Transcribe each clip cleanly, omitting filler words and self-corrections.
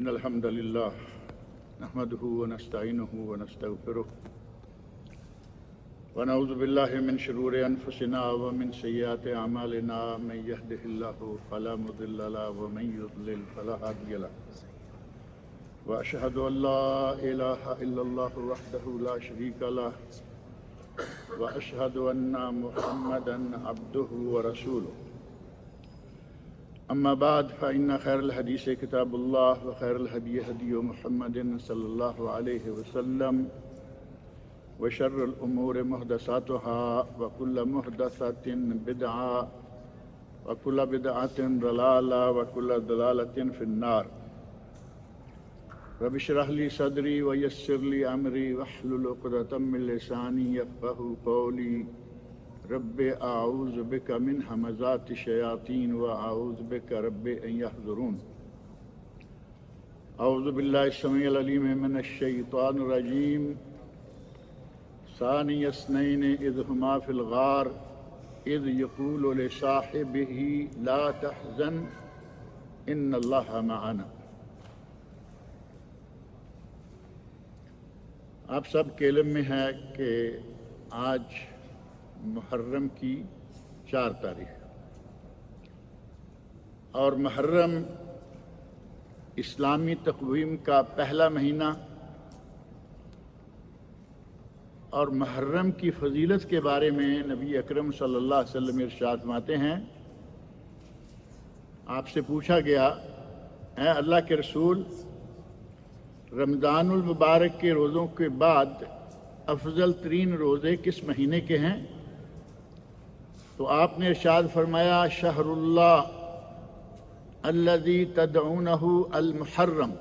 إن الحمد لله نحمده ونستعينه ونستغفره ونعوذ بالله من شرور أنفسنا ومن سيئات أعمالنا من يهده الله فلا مضل له ومن يضلل فلا هادي له وأشهد أن لا إله إلا الله وحده لا شريك له وأشهد أن محمدا عبده ورسوله أما بعد فإن خير الحديث كتاب الله وخير الهدي هدي محمد صلى الله عليه وسلم وشر الأمور محدثاتها وكل محدثة بدعة وكل بدعة ضلالة وكل ضلالة في النار رب اشرح لي صدري ويسر لي أمري واحلل عقدة من لساني يفقهوا قولي رب أعوذ بك من همزات الشياطين وأعوذ بك رب أن يحضرون أعوذ بالله السميع العليم من الشيطان الرجيم ثاني اثنين إذ هما في الغار إذ يقول لصاحبه لا تحزن إن الله معنا۔ آپ سب کے علم میں ہے کہ آج محرم کی 4 تاریخ اور محرم اسلامی تقویم کا پہلا مہینہ اور محرم کی فضیلت کے بارے میں نبی اکرم صلی اللہ علیہ وسلم ارشاد فرماتے ہیں، آپ سے پوچھا گیا اے اللہ کے رسول، رمضان المبارک کے روزوں کے بعد افضل ترین روزے کس مہینے کے ہیں؟ تو آپ نے ارشاد فرمایا شہر اللہ الذی تدعونہ المحرم،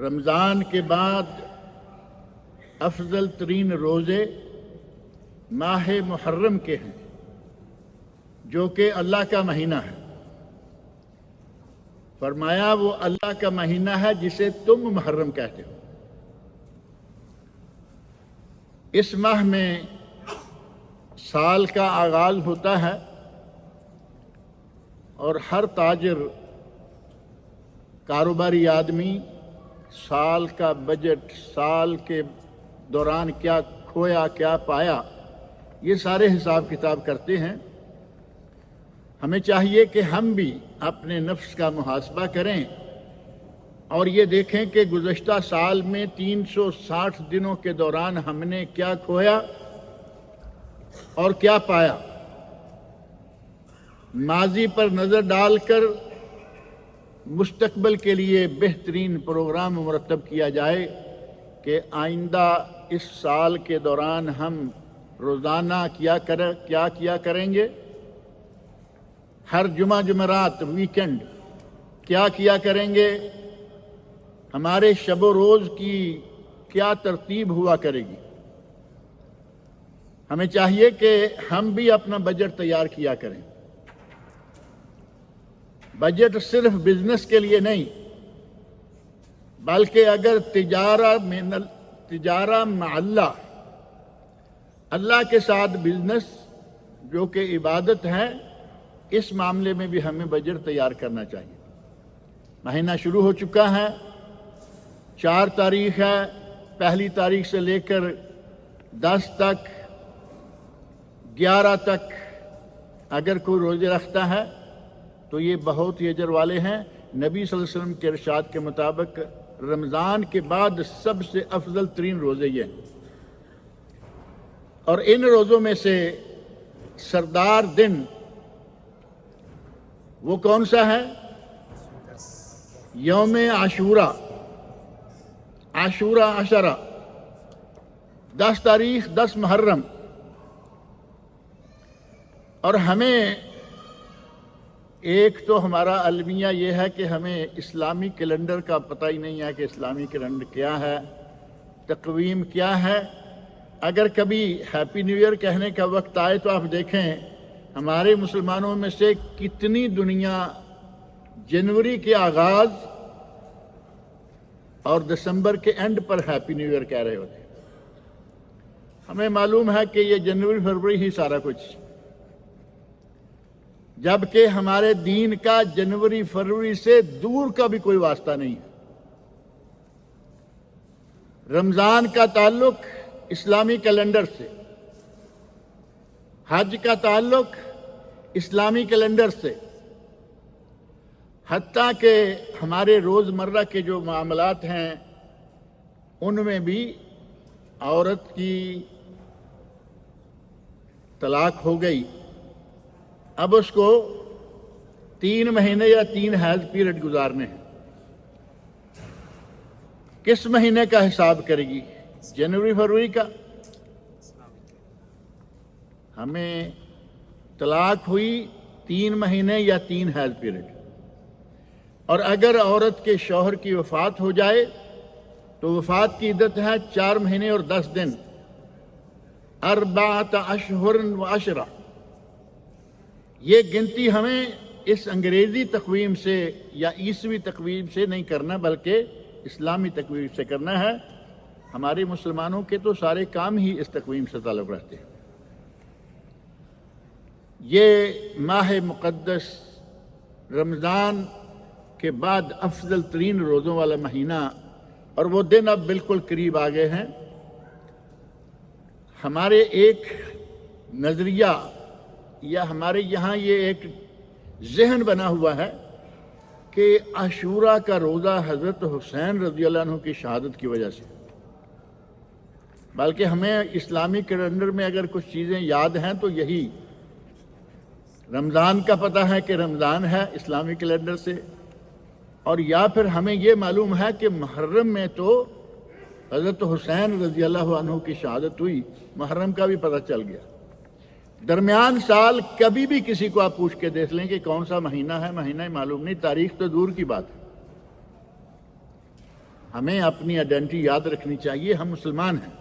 رمضان کے بعد افضل ترین روزے ماہ محرم کے ہیں جو کہ اللہ کا مہینہ ہے۔ فرمایا وہ اللہ کا مہینہ ہے جسے تم محرم کہتے ہو۔ اس ماہ میں سال کا آغاز ہوتا ہے اور ہر تاجر، کاروباری آدمی سال کا بجٹ، سال کے دوران کیا کھویا کیا پایا، یہ سارے حساب کتاب کرتے ہیں۔ ہمیں چاہیے کہ ہم بھی اپنے نفس کا محاسبہ کریں اور یہ دیکھیں کہ گزشتہ سال میں 360 دنوں کے دوران ہم نے کیا کھویا اور کیا پایا۔ ماضی پر نظر ڈال کر مستقبل کے لیے بہترین پروگرام مرتب کیا جائے کہ آئندہ اس سال کے دوران ہم روزانہ کیا کیا کریں گے، ہر جمعرات ویکنڈ کیا کریں گے، ہمارے شب و روز کی کیا ترتیب ہوا کرے گی۔ ہمیں چاہیے کہ ہم بھی اپنا بجٹ تیار کیا کریں۔ بجٹ صرف بزنس کے لیے نہیں، بلکہ اگر تجارہ مع اللہ کے ساتھ بزنس جو کہ عبادت ہے، اس معاملے میں بھی ہمیں بجٹ تیار کرنا چاہیے۔ مہینہ شروع ہو چکا ہے، 4 تاریخ ہے، پہلی تاریخ سے لے کر 10 تک، 11 تک اگر کوئی روزے رکھتا ہے تو یہ بہت ہی اجر والے ہیں۔ نبی صلی اللہ علیہ وسلم کے ارشاد کے مطابق رمضان کے بعد سب سے افضل ترین روزے یہ ہیں، اور ان روزوں میں سے سردار دن وہ کون سا ہے؟ یوم عاشورہ، عشرہ، 10 تاریخ، 10 محرم۔ اور ہمیں ایک تو ہمارا المیہ یہ ہے کہ ہمیں اسلامی کیلنڈر کا پتہ ہی نہیں ہے کہ اسلامی کیلنڈر کیا ہے، تقویم کیا ہے۔ اگر کبھی ہیپی نیو ایئر کہنے کا وقت آئے تو آپ دیکھیں ہمارے مسلمانوں میں سے کتنی دنیا جنوری کے آغاز اور دسمبر کے اینڈ پر ہیپی نیو ایئر کہہ رہے ہوتے ہیں۔ ہمیں معلوم ہے کہ یہ جنوری فروری ہی سارا کچھ جبکہ ہمارے دین کا جنوری فروری سے دور کا بھی کوئی واسطہ نہیں ہے۔ رمضان کا تعلق اسلامی کیلنڈر سے، حج کا تعلق اسلامی کیلنڈر سے، حتیٰ کہ ہمارے روزمرہ کے جو معاملات ہیں ان میں بھی عورت کی طلاق ہو گئی، اب اس کو 3 مہینے یا 3 حیض پیریڈ گزارنے ہیں۔ کس مہینے کا حساب کرے گی؟ جنوری فروری کا؟ ہمیں طلاق ہوئی 3 مہینے یا 3 حیض پیریڈ، اور اگر عورت کے شوہر کی وفات ہو جائے تو وفات کی عدت ہے 4 مہینے اور 10 دن، 4 اشہر و عشرہ۔ یہ گنتی ہمیں اس انگریزی تقویم سے یا عیسوی تقویم سے نہیں کرنا، بلکہ اسلامی تقویم سے کرنا ہے۔ ہمارے مسلمانوں کے تو سارے کام ہی اس تقویم سے تعلق رہتے ہیں۔ یہ ماہ مقدس رمضان کے بعد افضل ترین روزوں والا مہینہ، اور وہ دن اب بالکل قریب آ گئے ہیں۔ ہمارے ایک نظریہ یا ہمارے یہاں یہ ایک ذہن بنا ہوا ہے کہ عاشوراء کا روزہ حضرت حسین رضی اللہ عنہ کی شہادت کی وجہ سے، بلکہ ہمیں اسلامی کیلنڈر میں اگر کچھ چیزیں یاد ہیں تو یہی رمضان کا پتہ ہے کہ رمضان ہے اسلامی کیلنڈر سے، اور یا پھر ہمیں یہ معلوم ہے کہ محرم میں تو حضرت حسین رضی اللہ عنہ کی شہادت ہوئی، محرم کا بھی پتہ چل گیا۔ درمیان سال کبھی بھی کسی کو آپ پوچھ کے دیکھ لیں کہ کون سا مہینہ ہے، مہینہ ہی معلوم نہیں، تاریخ تو دور کی بات ہے۔ ہمیں اپنی آئیڈینٹی یاد رکھنی چاہیے، ہم مسلمان ہیں،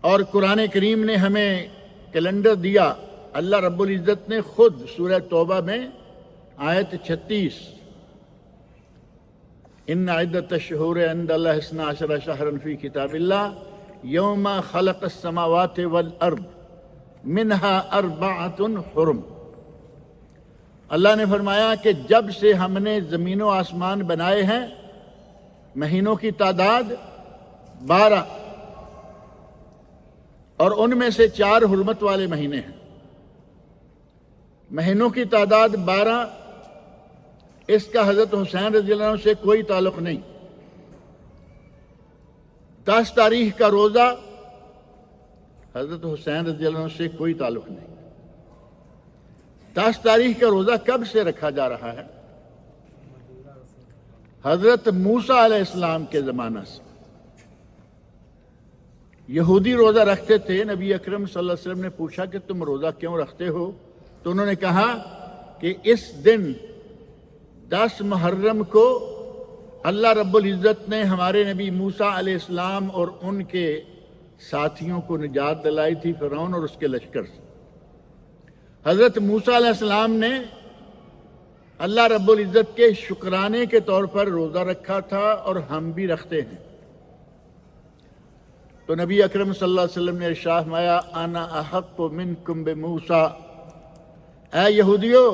اور قرآن کریم نے ہمیں کیلنڈر دیا۔ اللہ رب العزت نے خود سورہ توبہ میں آیت 36 ان عدت الشہور عند اللہ 12 شہرا فی کتاب اللہ یوم خلق السماوات والارض منها 4 حرم۔ اللہ نے فرمایا کہ جب سے ہم نے زمین و آسمان بنائے ہیں، مہینوں کی تعداد 12، اور ان میں سے 4 حرمت والے مہینے ہیں۔ مہینوں کی تعداد 12، اس کا حضرت حسین رضی اللہ عنہ سے کوئی تعلق نہیں۔ 10 تاریخ کا روزہ حضرت حسین رضی اللہ عنہ سے کوئی تعلق نہیں۔ 10 تاریخ کا روزہ کب سے رکھا جا رہا ہے؟ حضرت موسیٰ علیہ السلام کے زمانہ سے۔ یہودی روزہ رکھتے تھے، نبی اکرم صلی اللہ علیہ وسلم نے پوچھا کہ تم روزہ کیوں رکھتے ہو؟ تو انہوں نے کہا کہ اس دن 10 محرم کو اللہ رب العزت نے ہمارے نبی موسیٰ علیہ السلام اور ان کے ساتھیوں کو نجات دلائی تھی فرعون اور اس کے لشکر سے۔ حضرت موسیٰ علیہ السلام نے اللہ رب العزت کے شکرانے کے طور پر روزہ رکھا تھا، اور ہم بھی رکھتے ہیں۔ تو نبی اکرم صلی اللہ علیہ وسلم نے ارشاد فرمایا انا احق منکم بموسیٰ، اے یہودیو،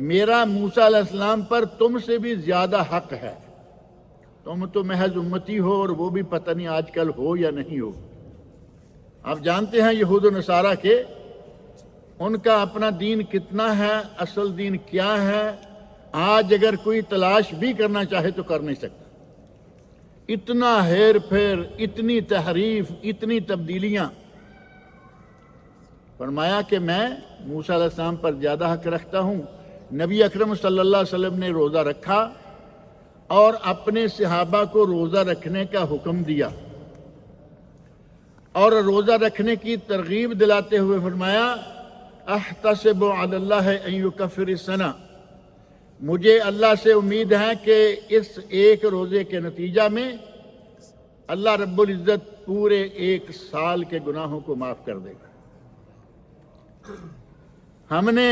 میرا موسیٰ علیہ السلام پر تم سے بھی زیادہ حق ہے۔ تم تو محض امتی ہو، اور وہ بھی پتہ نہیں آج کل ہو یا نہیں ہو۔ آپ جانتے ہیں یہود و نصارہ کے ان کا اپنا دین کتنا ہے، اصل دین کیا ہے، آج اگر کوئی تلاش بھی کرنا چاہے تو کر نہیں سکتا۔ اتنا ہیر پھیر، اتنی تحریف، اتنی تبدیلیاں۔ فرمایا کہ میں موسیٰ علیہ السلام پر زیادہ حق رکھتا ہوں۔ نبی اکرم صلی اللہ علیہ وسلم نے روزہ رکھا اور اپنے صحابہ کو روزہ رکھنے کا حکم دیا، اور روزہ رکھنے کی ترغیب دلاتے ہوئے فرمایا احتسب علی اللہ ان یکفر السنہ، مجھے اللہ سے امید ہے کہ اس ایک روزے کے نتیجہ میں اللہ رب العزت پورے 1 سال کے گناہوں کو معاف کر دے گا۔ ہم نے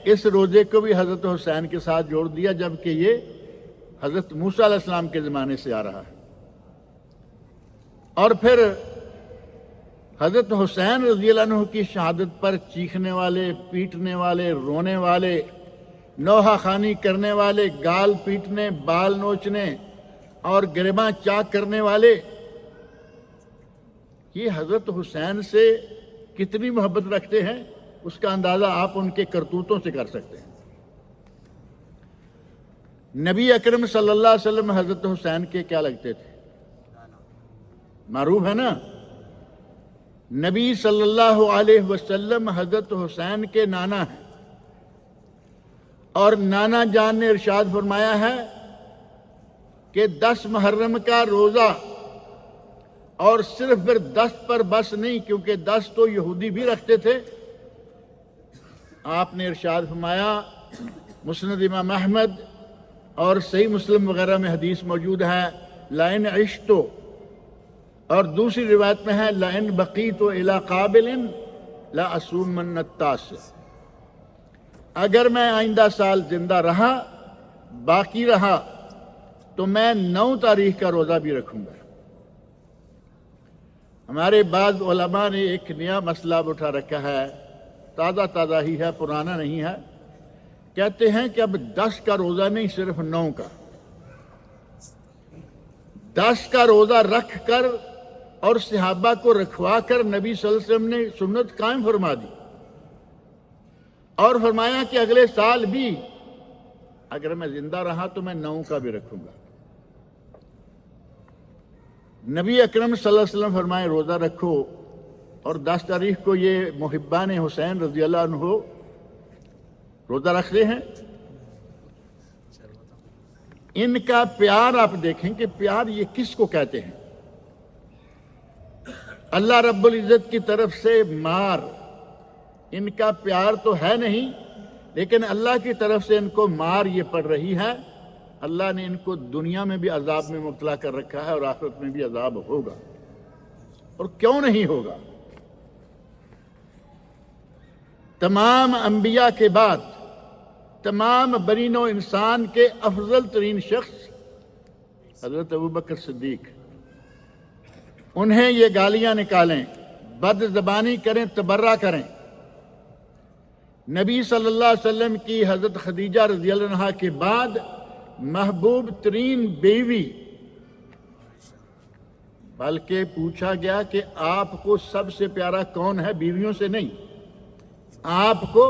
اس روزے کو بھی حضرت حسین کے ساتھ جوڑ دیا، جبکہ یہ حضرت موسیٰ علیہ السلام کے زمانے سے آ رہا ہے۔ اور پھر حضرت حسین رضی اللہ عنہ کی شہادت پر چیخنے والے، پیٹنے والے، رونے والے، نوحہ خوانی کرنے والے، گال پیٹنے، بال نوچنے اور گریباں چاک کرنے والے، یہ حضرت حسین سے کتنی محبت رکھتے ہیں اس کا اندازہ آپ ان کے کرتوتوں سے کر سکتے ہیں۔ نبی اکرم صلی اللہ علیہ وسلم حضرت حسین کے کیا لگتے تھے؟ معروف ہے نا، نبی صلی اللہ علیہ وسلم حضرت حسین کے نانا ہیں، اور نانا جان نے ارشاد فرمایا ہے کہ 10 محرم کا روزہ، اور صرف پھر 10 پر بس نہیں، کیونکہ 10 تو یہودی بھی رکھتے تھے۔ آپ نے ارشاد فرمایا، مسند امام احمد اور صحیح مسلم وغیرہ میں حدیث موجود ہے، لَإِنْ عِشْتُ، اور دوسری روایت میں ہے لَإِنْ بَقِيتُ إِلَىٰ قَابِلٍ لَأَصُومَنَّ التَّاسِعَ، اگر میں آئندہ سال زندہ رہا، باقی رہا، تو میں 9 تاریخ کا روزہ بھی رکھوں گا۔ ہمارے بعض علماء نے ایک نیا مسئلہ اٹھا رکھا ہے، تازہ ہی ہے، پرانا نہیں ہے۔ کہتے ہیں کہ اب 10 کا روزہ نہیں، صرف 9 کا، 10 کا روزہ رکھ کر اور صحابہ کو رکھوا کر نبی صلی اللہ علیہ وسلم نے سنت قائم فرما دی، اور فرمایا کہ اگلے سال بھی اگر میں زندہ رہا تو میں 9 کا بھی رکھوں گا۔ نبی اکرم صلی اللہ علیہ وسلم فرمائے روزہ رکھو، اور 10 تاریخ کو یہ محبان حسین رضی اللہ عنہ روزہ رکھتے ہیں۔ ان کا پیار آپ دیکھیں کہ پیار یہ کس کو کہتے ہیں؟ اللہ رب العزت کی طرف سے مار، ان کا پیار تو ہے نہیں، لیکن اللہ کی طرف سے ان کو مار یہ پڑ رہی ہے۔ اللہ نے ان کو دنیا میں بھی عذاب میں مبتلا کر رکھا ہے، اور آخرت میں بھی عذاب ہوگا، اور کیوں نہیں ہوگا؟ تمام انبیاء کے بعد تمام بنی نوع انسان کے افضل ترین شخص حضرت ابوبکر صدیق، انہیں یہ گالیاں نکالیں، بد زبانی کریں، تبرہ کریں، نبی صلی اللہ علیہ وسلم کی حضرت خدیجہ رضی اللہ عنہا کے بعد محبوب ترین بیوی، بلکہ پوچھا گیا کہ آپ کو سب سے پیارا کون ہے؟ بیویوں سے نہیں، آپ کو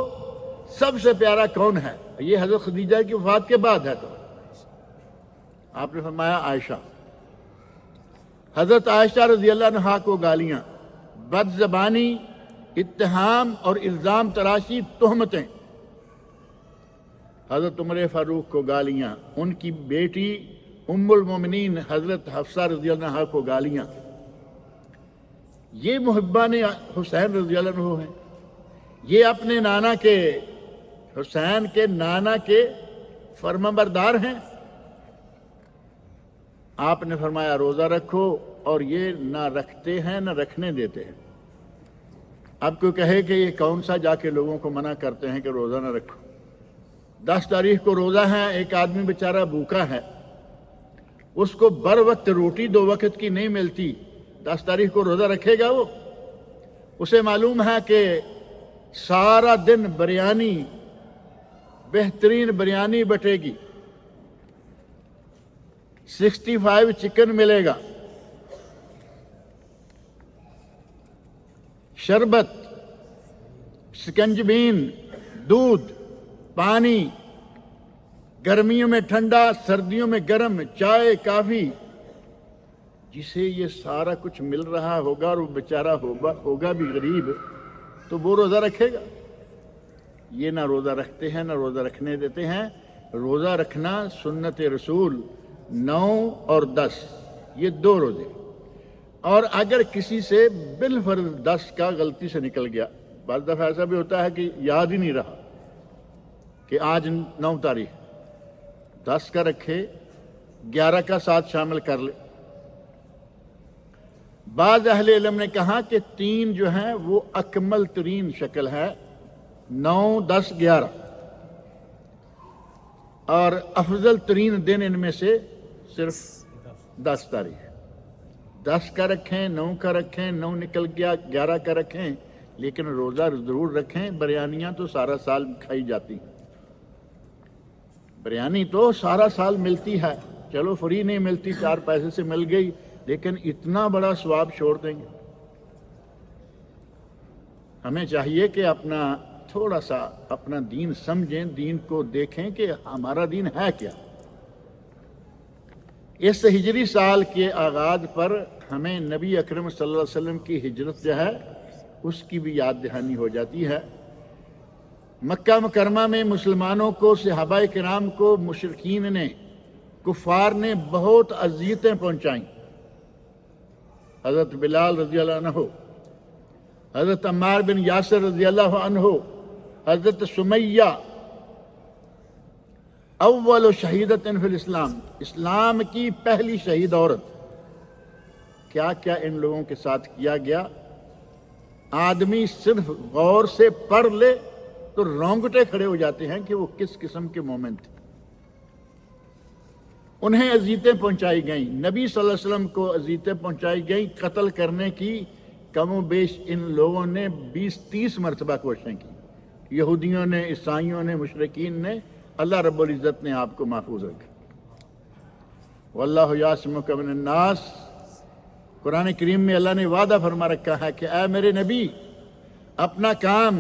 سب سے پیارا کون ہے؟ یہ حضرت خدیجہ کی وفات کے بعد ہے، تو آپ نے فرمایا عائشہ۔ حضرت عائشہ رضی اللہ عنہا کو گالیاں، بد زبانی، اتہام اور الزام تراشی، تہمتیں۔ حضرت عمر فاروق کو گالیاں، ان کی بیٹی ام المومنین حضرت حفصہ رضی اللہ عنہا کو گالیاں۔ یہ محبان حسین رضی اللہ عنہ ہیں، یہ اپنے نانا کے، حسین کے نانا کے فرمانبردار ہیں۔ آپ نے فرمایا روزہ رکھو، اور یہ نہ رکھتے ہیں نہ رکھنے دیتے ہیں۔ اب کوئی کہے کہ یہ کون سا جا کے لوگوں کو منع کرتے ہیں کہ روزہ نہ رکھو؟ 10 تاریخ کو روزہ ہے، ایک آدمی بیچارہ بھوکا ہے، اس کو بر وقت روٹی 2 وقت کی نہیں ملتی، 10 تاریخ کو روزہ رکھے گا وہ؟ اسے معلوم ہے کہ سارا دن بریانی، بہترین بریانی بٹے گی، 65 چکن ملے گا، شربت، سکنجبین، دودھ، پانی، گرمیوں میں ٹھنڈا، سردیوں میں گرم، چائے، کافی، جسے یہ سارا کچھ مل رہا ہوگا اور وہ بیچارہ ہوگا بھی غریب، تو وہ روزہ رکھے گا؟ یہ نہ روزہ رکھتے ہیں نہ روزہ رکھنے دیتے ہیں۔ روزہ رکھنا سنت رسول 9 اور 10، یہ 2 روزے، اور اگر کسی سے بالفرض 10 کا غلطی سے نکل گیا، بعض دفعہ ایسا بھی ہوتا ہے کہ یاد ہی نہیں رہا کہ آج 9 تاریخ، 10 کا رکھے، 11 کا ساتھ شامل کر لے۔ بعض اہل علم نے کہا کہ 3 جو ہیں وہ اکمل ترین شکل ہے، 9، 10، 11، اور افضل ترین دن ان میں سے صرف 10 تاریخ۔ 10 کا رکھیں، 9 کا رکھیں، 9 نکل گیا 11 کا رکھیں، لیکن روزہ ضرور رکھیں۔ بریانیاں تو سارا سال کھائی جاتی ہیں، بریانی تو سارا سال ملتی ہے، چلو فری نہیں ملتی، 4 پیسے سے مل گئی، لیکن اتنا بڑا ثواب چھوڑ دیں گے؟ ہمیں چاہیے کہ تھوڑا سا اپنا دین سمجھیں، دین کو دیکھیں کہ ہمارا دین ہے کیا۔ اس ہجری سال کے آغاز پر ہمیں نبی اکرم صلی اللہ علیہ وسلم کی ہجرت جو ہے اس کی بھی یاد دہانی ہو جاتی ہے۔ مکہ مکرمہ میں مسلمانوں کو، صحابہ کرام کو مشرکین نے، کفار نے بہت اذیتیں پہنچائیں۔ حضرت بلال رضی اللہ عنہ، حضرت عمار بن یاسر رضی اللہ عنہ، حضرت سمیہ اول شہیدت فی الاسلام، اسلام کی پہلی شہید عورت، کیا کیا ان لوگوں کے ساتھ کیا گیا۔ آدمی صرف غور سے پڑھ لے تو رونگٹے کھڑے ہو جاتے ہیں کہ وہ کس قسم کے مومن تھے۔ انہیں اذیتیں پہنچائی گئیں، نبی صلی اللہ علیہ وسلم کو اذیتیں پہنچائی گئیں، قتل کرنے کی کم و بیش ان لوگوں نے 20-30 مرتبہ کوششیں کی، یہودیوں نے، عیسائیوں نے، مشرکین نے۔ اللہ رب العزت نے آپ کو محفوظ رکھا۔ واللہ یعصمک من الناس، قرآن کریم میں اللہ نے وعدہ فرما رکھا ہے کہ اے میرے نبی، اپنا کام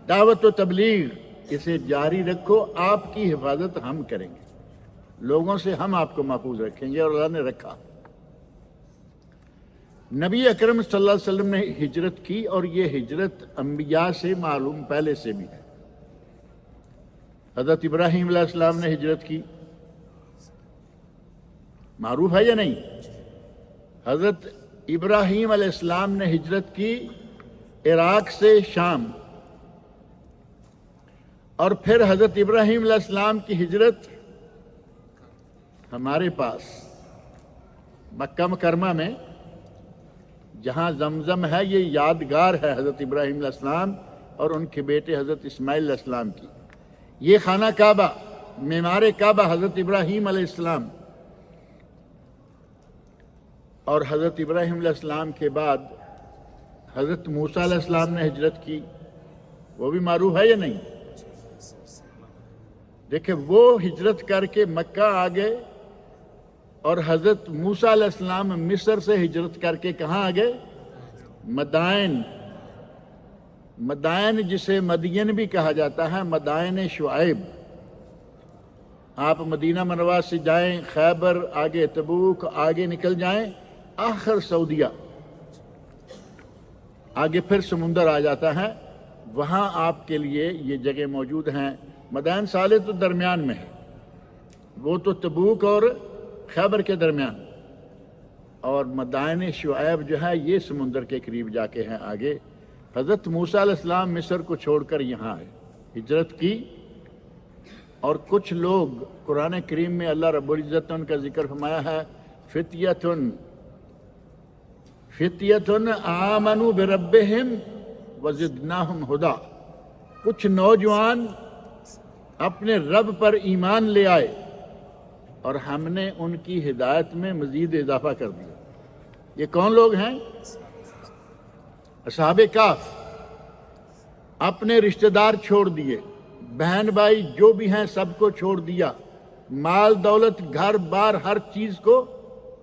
دعوت و تبلیغ اسے جاری رکھو، آپ کی حفاظت ہم کریں گے، لوگوں سے ہم آپ کو محفوظ رکھیں گے، اور اللہ نے رکھا۔ نبی اکرم صلی اللہ علیہ وسلم نے ہجرت کی، اور یہ ہجرت انبیاء سے معلوم پہلے سے بھی ہے۔ حضرت ابراہیم علیہ السلام نے ہجرت کی، معروف ہے یا نہیں؟ حضرت ابراہیم علیہ السلام نے ہجرت کی عراق سے شام، اور پھر حضرت ابراہیم علیہ السلام کی ہجرت ہمارے پاس مکہ مکرمہ میں، جہاں زمزم ہے، یہ یادگار ہے حضرت ابراہیم علیہ السلام اور ان کے بیٹے حضرت اسماعیل علیہ السلام کی۔ یہ خانہ کعبہ، معمار کعبہ حضرت ابراہیم علیہ السلام، اور حضرت ابراہیم علیہ السلام کے بعد حضرت موسیٰ علیہ السلام نے ہجرت کی، وہ بھی معروف ہے یا نہیں؟ دیکھیں، وہ ہجرت کر کے مکہ آ گئے، اور حضرت موسیٰ علیہ السلام مصر سے ہجرت کر کے کہاں آ گئے؟ مدائن۔ مدائن جسے مدین بھی کہا جاتا ہے، مدائن شعیب۔ آپ مدینہ منورہ سے جائیں، خیبر، آگے تبوک، آگے نکل جائیں، آخر سعودیہ، آگے پھر سمندر آ جاتا ہے، وہاں آپ کے لیے یہ جگہ موجود ہیں۔ مدائن صالح تو درمیان میں ہے، وہ تو تبوک اور خیبر کے درمیان، اور مدائن شعیب جو ہے یہ سمندر کے قریب جا کے ہیں آگے۔ حضرت موسیٰ علیہ السلام مصر کو چھوڑ کر یہاں آئے، ہجرت کی، اور کچھ لوگ قرآن کریم میں اللہ رب العزت نے ان کا ذکر فرمایا ہے، فتیتن آمنوا بربہم وزدناہم ہدا، کچھ نوجوان اپنے رب پر ایمان لے آئے اور ہم نے ان کی ہدایت میں مزید اضافہ کر دیا۔ یہ کون لوگ ہیں؟ اصحاب کہف۔ اپنے رشتہ دار چھوڑ دیے، بہن بھائی جو بھی ہیں سب کو چھوڑ دیا، مال دولت گھر بار ہر چیز کو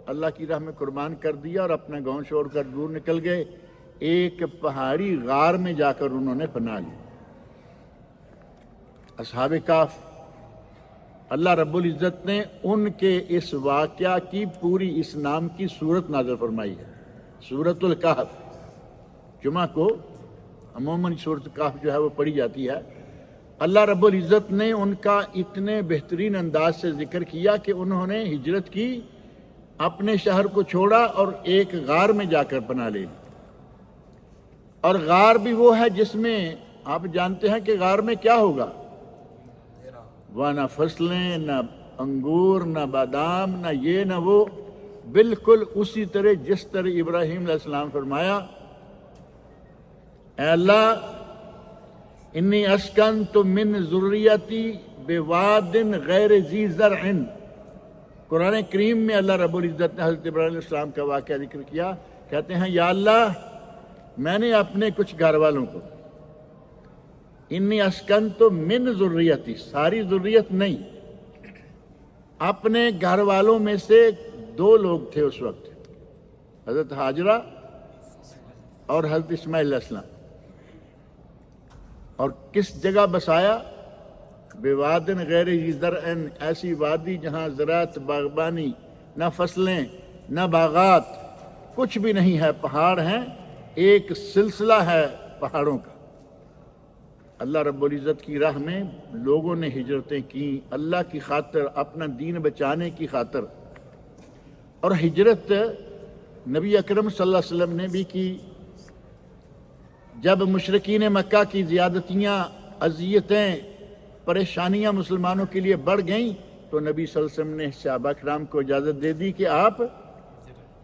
اللہ کی راہ میں قربان کر دیا، اور اپنا گاؤں چھوڑ کر دور نکل گئے۔ ایک پہاڑی غار میں جا کر انہوں نے پناہ لی۔ اصحاب کہف، اللہ رب العزت نے ان کے اس واقعہ کی پوری اس نام کی سورت نازل فرمائی ہے، سورۃ الکہف۔ جمعہ کو عموماً سورۃ الکہف جو ہے وہ پڑھی جاتی ہے۔ اللہ رب العزت نے ان کا اتنے بہترین انداز سے ذکر کیا کہ انہوں نے ہجرت کی، اپنے شہر کو چھوڑا اور ایک غار میں جا کر پناہ لے لی۔ اور غار بھی وہ ہے جس میں آپ جانتے ہیں کہ غار میں کیا ہوگا، وہ نہ فصلیں، نہ انگور، نہ بادام، نہ یہ نہ وہ، بالکل اسی طرح جس طرح ابراہیم علیہ السلام فرمایا، اے اللہ انی اسکنت من ذریتی بواد غیر ذی زرع قرآن کریم میں اللہ رب العزت نے حضرت ابراہیم علیہ السلام کا واقعہ ذکر کیا. کہتے ہیں یا اللہ میں نے اپنے کچھ گھر والوں کو انی اسکنت من ذریتی، ساری ذریت نہیں، اپنے گھر والوں میں سے 2 لوگ تھے اس وقت، حضرت ہاجرہ اور حضرت اسماعیل علیہ السلام. اور کس جگہ بسایا؟ بوادن غیر ذی زرع، ایسی وادی جہاں زراعت، باغبانی، نہ فصلیں نہ باغات، کچھ بھی نہیں ہے، پہاڑ ہیں، ایک سلسلہ ہے پہاڑوں کا. اللہ رب العزت کی راہ میں لوگوں نے ہجرتیں کی اللہ کی خاطر، اپنا دین بچانے کی خاطر. اور ہجرت نبی اکرم صلی اللہ علیہ وسلم نے بھی کی. جب مشرکین مکہ کی زیادتیاں، اذیتیں، پریشانیاں مسلمانوں کے لیے بڑھ گئیں تو نبی صلی اللہ علیہ وسلم نے صحابہ کرام کو اجازت دے دی کہ آپ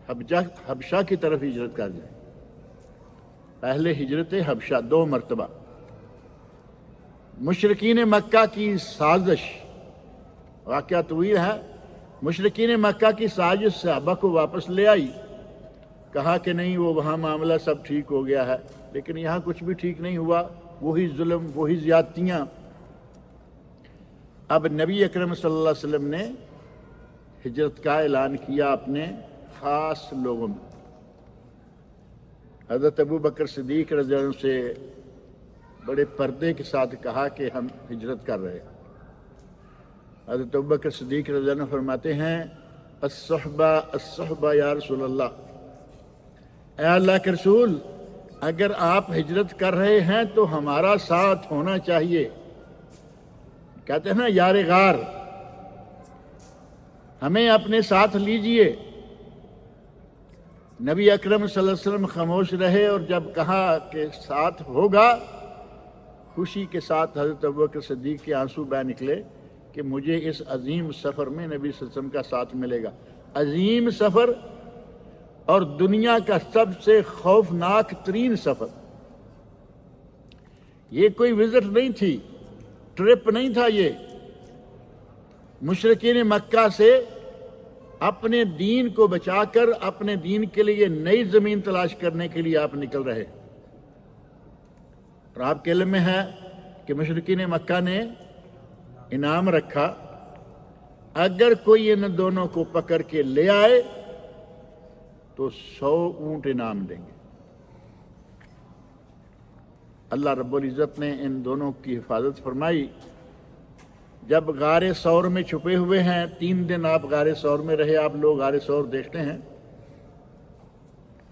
حبشہ کی طرف ہجرت کر جائیں. پہلے ہجرت حبشہ 2 مرتبہ. مشرکین مکہ کی سازش، واقعہ طویل ہے. مشرکین مکہ کی سازش صحابہ کو واپس لے آئی. کہا کہ نہیں، وہ وہاں معاملہ سب ٹھیک ہو گیا ہے، لیکن یہاں کچھ بھی ٹھیک نہیں ہوا، وہی ظلم، وہی زیادتیاں. اب نبی اکرم صلی اللہ علیہ وسلم نے ہجرت کا اعلان کیا اپنے خاص لوگوں میں. حضرت ابو بکر صدیق رضی اللہ عنہ سے بڑے پردے کے ساتھ کہا کہ ہم ہجرت کر رہے ہیں. حضرت ابو بکر صدیق رضی اللہ عنہ فرماتے ہیں الصحبہ الصحبہ یا رسول اللہ، اے اللہ کے رسول، اگر آپ ہجرت کر رہے ہیں تو ہمارا ساتھ ہونا چاہیے. کہتے ہیں نا یار غار، ہمیں اپنے ساتھ لیجئے. نبی اکرم صلی اللہ علیہ وسلم خاموش رہے، اور جب کہا کہ ساتھ ہوگا، خوشی کے ساتھ حضرت ابوبکر صدیق کے آنسو بہہ نکلے کہ مجھے اس عظیم سفر میں نبی صلی اللہ علیہ وسلم کا ساتھ ملے گا. عظیم سفر اور دنیا کا سب سے خوفناک ترین سفر. یہ کوئی وزٹ نہیں تھی، ٹرپ نہیں تھا. یہ مشرکین مکہ سے اپنے دین کو بچا کر اپنے دین کے لیے نئی زمین تلاش کرنے کے لیے آپ نکل رہے. اور آپ کے علم میں ہے کہ مشرکین مکہ نے انعام رکھا، اگر کوئی ان دونوں کو پکڑ کے لے آئے تو 100 اونٹ انعام دیں گے. اللہ رب العزت نے ان دونوں کی حفاظت فرمائی. جب غار ثور میں چھپے ہوئے ہیں، 3 دن آپ غار ثور میں رہے. آپ لوگ غار ثور دیکھتے ہیں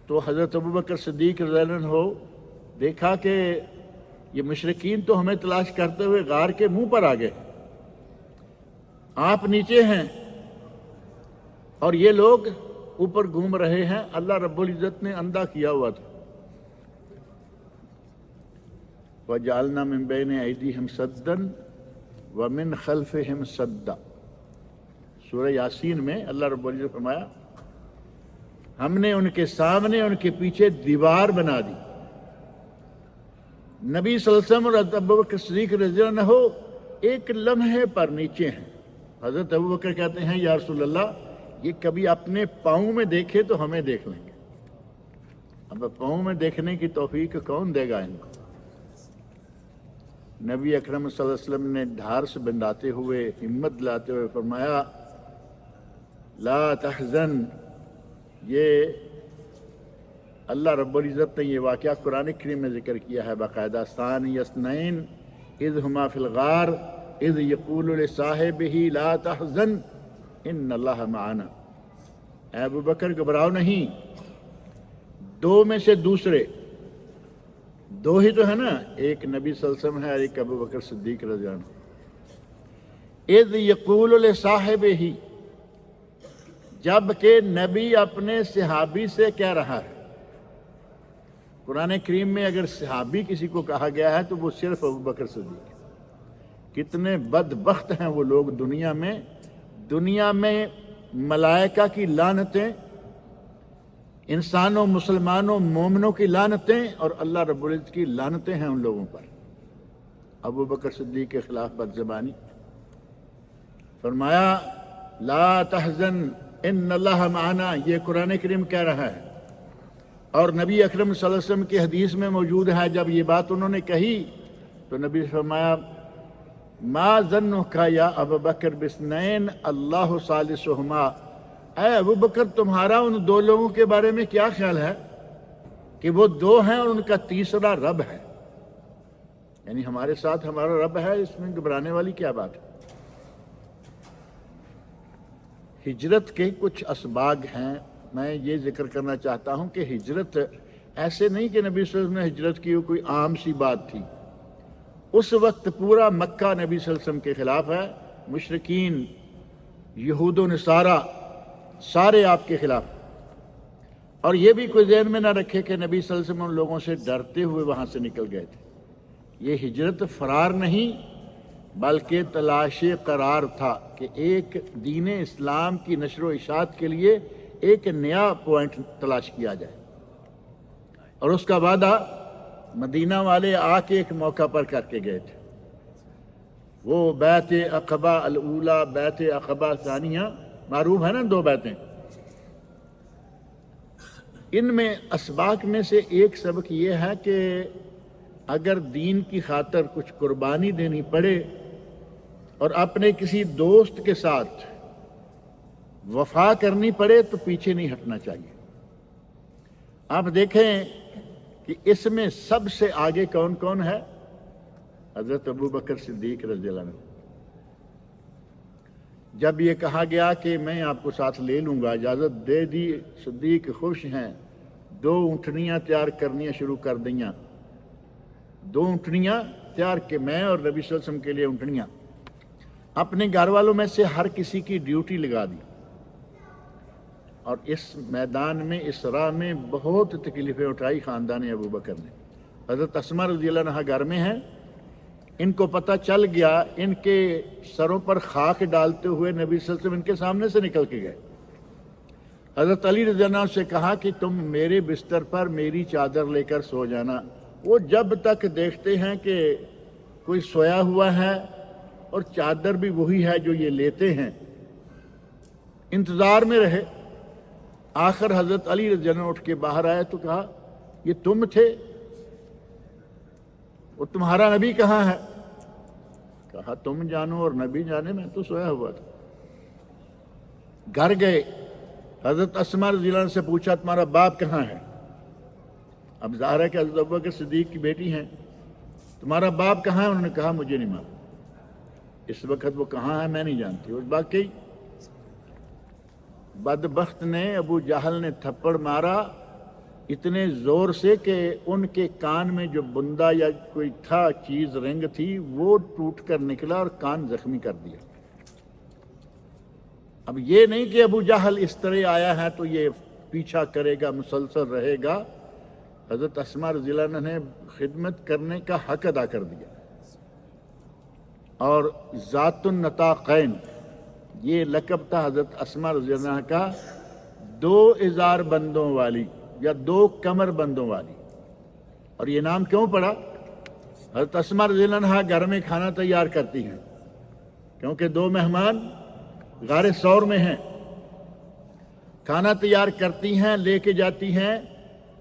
تو حضرت ابوبکر صدیق رضی اللہ عنہ دیکھا کہ یہ مشرکین تو ہمیں تلاش کرتے ہوئے غار کے منہ پر آ گئے، آپ نیچے ہیں اور یہ لوگ اوپر گھوم رہے ہیں. اللہ رب العزت نے اندھا کیا ہوا تھا. وَجَعَلْنَا مِن بَيْنِ أَيْدِيهِمْ سَدًّا وَمِن خَلْفِهِمْ سَدًّا. سورہ یاسین میں اللہ رب العزت فرمایا ہم نے ان کے سامنے، ان کے پیچھے دیوار بنا دی. نبی صلی اللہ علیہ وسلم اور حضرت ابوبکر صدیق رضی اللہ عنہ ایک لمحے پر نیچے ہیں. حضرت ابوبکر کہتے ہیں یا رسول اللہ، یہ کبھی اپنے پاؤں میں دیکھے تو ہمیں دیکھ لیں گے. اب پاؤں میں دیکھنے کی توفیق کون دے گا ان کو؟ نبی اکرم صلی اللہ علیہ وسلم نے دھار سے بندھاتے ہوئے، ہمت دلاتے ہوئے فرمایا لا تحزن. یہ اللہ رب العزت نے یہ واقعہ قرآن کریم میں ذکر کیا ہے باقاعدہ. ثانی اثنین اذ ہما فی الغار اذ یقول لصاحبہ لا تحزن ان اللہ معنا. اے ابو بکر گھبراؤ نہیں. 2 میں سے دوسرے، 2 ہی تو ہے نا، ایک نبی صلی اللہ علیہ وسلم ہے اور ایک ابو بکر صدیق رضی اللہ عنہ. اذ یقول لصاحبہ، جب کہ نبی اپنے صحابی سے کہہ رہا ہے. قرآن کریم میں اگر صحابی کسی کو کہا گیا ہے تو وہ صرف ابو بکر صدیق ہے. کتنے بدبخت ہیں وہ لوگ دنیا میں ملائکہ کی لعنتیں، انسانوں، مسلمانوں، مومنوں کی لعنتیں اور اللہ رب العزت کی لعنتیں ہیں ان لوگوں پر. ابو بکر صدیق کے خلاف بد زبانی. فرمایا لا تحزن ان اللہ معنا، یہ قرآن کریم کہہ رہا ہے، اور نبی اکرم صلی اللہ علیہ وسلم کی حدیث میں موجود ہے۔ جب یہ بات انہوں نے کہی تو نبی نے فرمایا ما ظنک یا ابو بکر بسنین اللہ ثالثہما، اے ابو بکر تمہارا ان دو لوگوں کے بارے میں کیا خیال ہے کہ وہ دو ہیں اور ان کا تیسرا رب ہے؟ یعنی ہمارے ساتھ ہمارا رب ہے، اس میں گھبرانے والی کیا بات ہے؟ ہجرت کے کچھ اسباق ہیں، میں یہ ذکر کرنا چاہتا ہوں کہ ہجرت ایسے نہیں کہ نبی صلی اللہ علیہ وسلم نے ہجرت کی وہ کوئی عام سی بات تھی۔ اس وقت پورا مکہ نبی صلی اللہ علیہ وسلم کے خلاف ہے، مشرکین یہود و نصارہ سارے آپ کے خلاف، اور یہ بھی کوئی ذہن میں نہ رکھے کہ نبی صلی اللہ علیہ وسلم ان لوگوں سے ڈرتے ہوئے وہاں سے نکل گئے تھے۔ یہ ہجرت فرار نہیں بلکہ تلاش قرار تھا کہ ایک دین اسلام کی نشر و اشاعت کے لیے ایک نیا پوائنٹ تلاش کیا جائے، اور اس کا وعدہ مدینہ والے آ کے ایک موقع پر کر کے گئے تھے۔ وہ بیعت عقبہ الاولیٰ، بیعت عقبہ ثانیہ، معروف ہے نا دو بیعتیں۔ ان میں اسباق میں سے ایک سبق یہ ہے کہ اگر دین کی خاطر کچھ قربانی دینی پڑے اور اپنے کسی دوست کے ساتھ وفا کرنی پڑے تو پیچھے نہیں ہٹنا چاہیے۔ آپ دیکھیں کہ اس میں سب سے آگے کون کون ہے؟ حضرت ابو بکر صدیق رضی اللہ عنہ۔ جب یہ کہا گیا کہ میں آپ کو ساتھ لے لوں گا، اجازت دے دی، صدیق خوش ہیں، 2 اونٹنیاں تیار کرنیاں شروع کر دیں، 2 اونٹنیاں تیار کہ میں اور نبی صلی اللہ علیہ وسلم کے لیے اونٹنیاں، اپنے گھر والوں میں سے ہر کسی کی ڈیوٹی لگا دی، اور اس میدان میں اس راہ میں بہت تکلیفیں اٹھائی خاندان ابو بکر نے۔ حضرت اسماء رضی اللہ عنہا گھر میں ہیں، ان کو پتہ چل گیا، ان کے سروں پر خاک ڈالتے ہوئے نبی صلی اللہ علیہ وسلم ان کے سامنے سے نکل کے گئے۔ حضرت علی رضی اللہ عنہ سے کہا کہ تم میرے بستر پر میری چادر لے کر سو جانا۔ وہ جب تک دیکھتے ہیں کہ کوئی سویا ہوا ہے اور چادر بھی وہی ہے جو یہ لیتے ہیں، انتظار میں رہے۔ آخر حضرت علی رضی اللہ عنہ اٹھ کے باہر آئے تو کہا یہ تم تھے، اور تمہارا نبی کہاں ہے؟ کہا تم جانو اور نبی جانے، میں تو سویا ہوا تھا۔ گھر گئے، حضرت اسماء رضی اللہ عنہ سے پوچھا تمہارا باپ کہاں ہے؟ اب ظاہر ہے کہ حضرت ابوبکر صدیق کی بیٹی ہیں، تمہارا باپ کہاں ہے؟ انہوں نے کہا مجھے نہیں معلوم، اس وقت وہ کہاں ہے میں نہیں جانتی۔ اور باقی بدبخت نے، ابو جہل نے تھپڑ مارا اتنے زور سے کہ ان کے کان میں جو بندہ یا کوئی تھا چیز رنگ تھی وہ ٹوٹ کر نکلا اور کان زخمی کر دیا۔ اب یہ نہیں کہ ابو جہل اس طرح آیا ہے تو یہ پیچھا کرے گا، مسلسل رہے گا۔ حضرت اسماء رضی اللہ عنہ نے خدمت کرنے کا حق ادا کر دیا، اور ذات النطاقین یہ لقب تھا حضرت اسماء رضی اللہ عنہ کا، 2 ازار بندوں والی یا 2 کمر بندوں والی۔ اور یہ نام کیوں پڑا؟ حضرت اسماء رضی اللہ عنہ گھر میں کھانا تیار کرتی ہیں، کیونکہ 2 مہمان غار ثور میں ہیں، کھانا تیار کرتی ہیں، لے کے جاتی ہیں،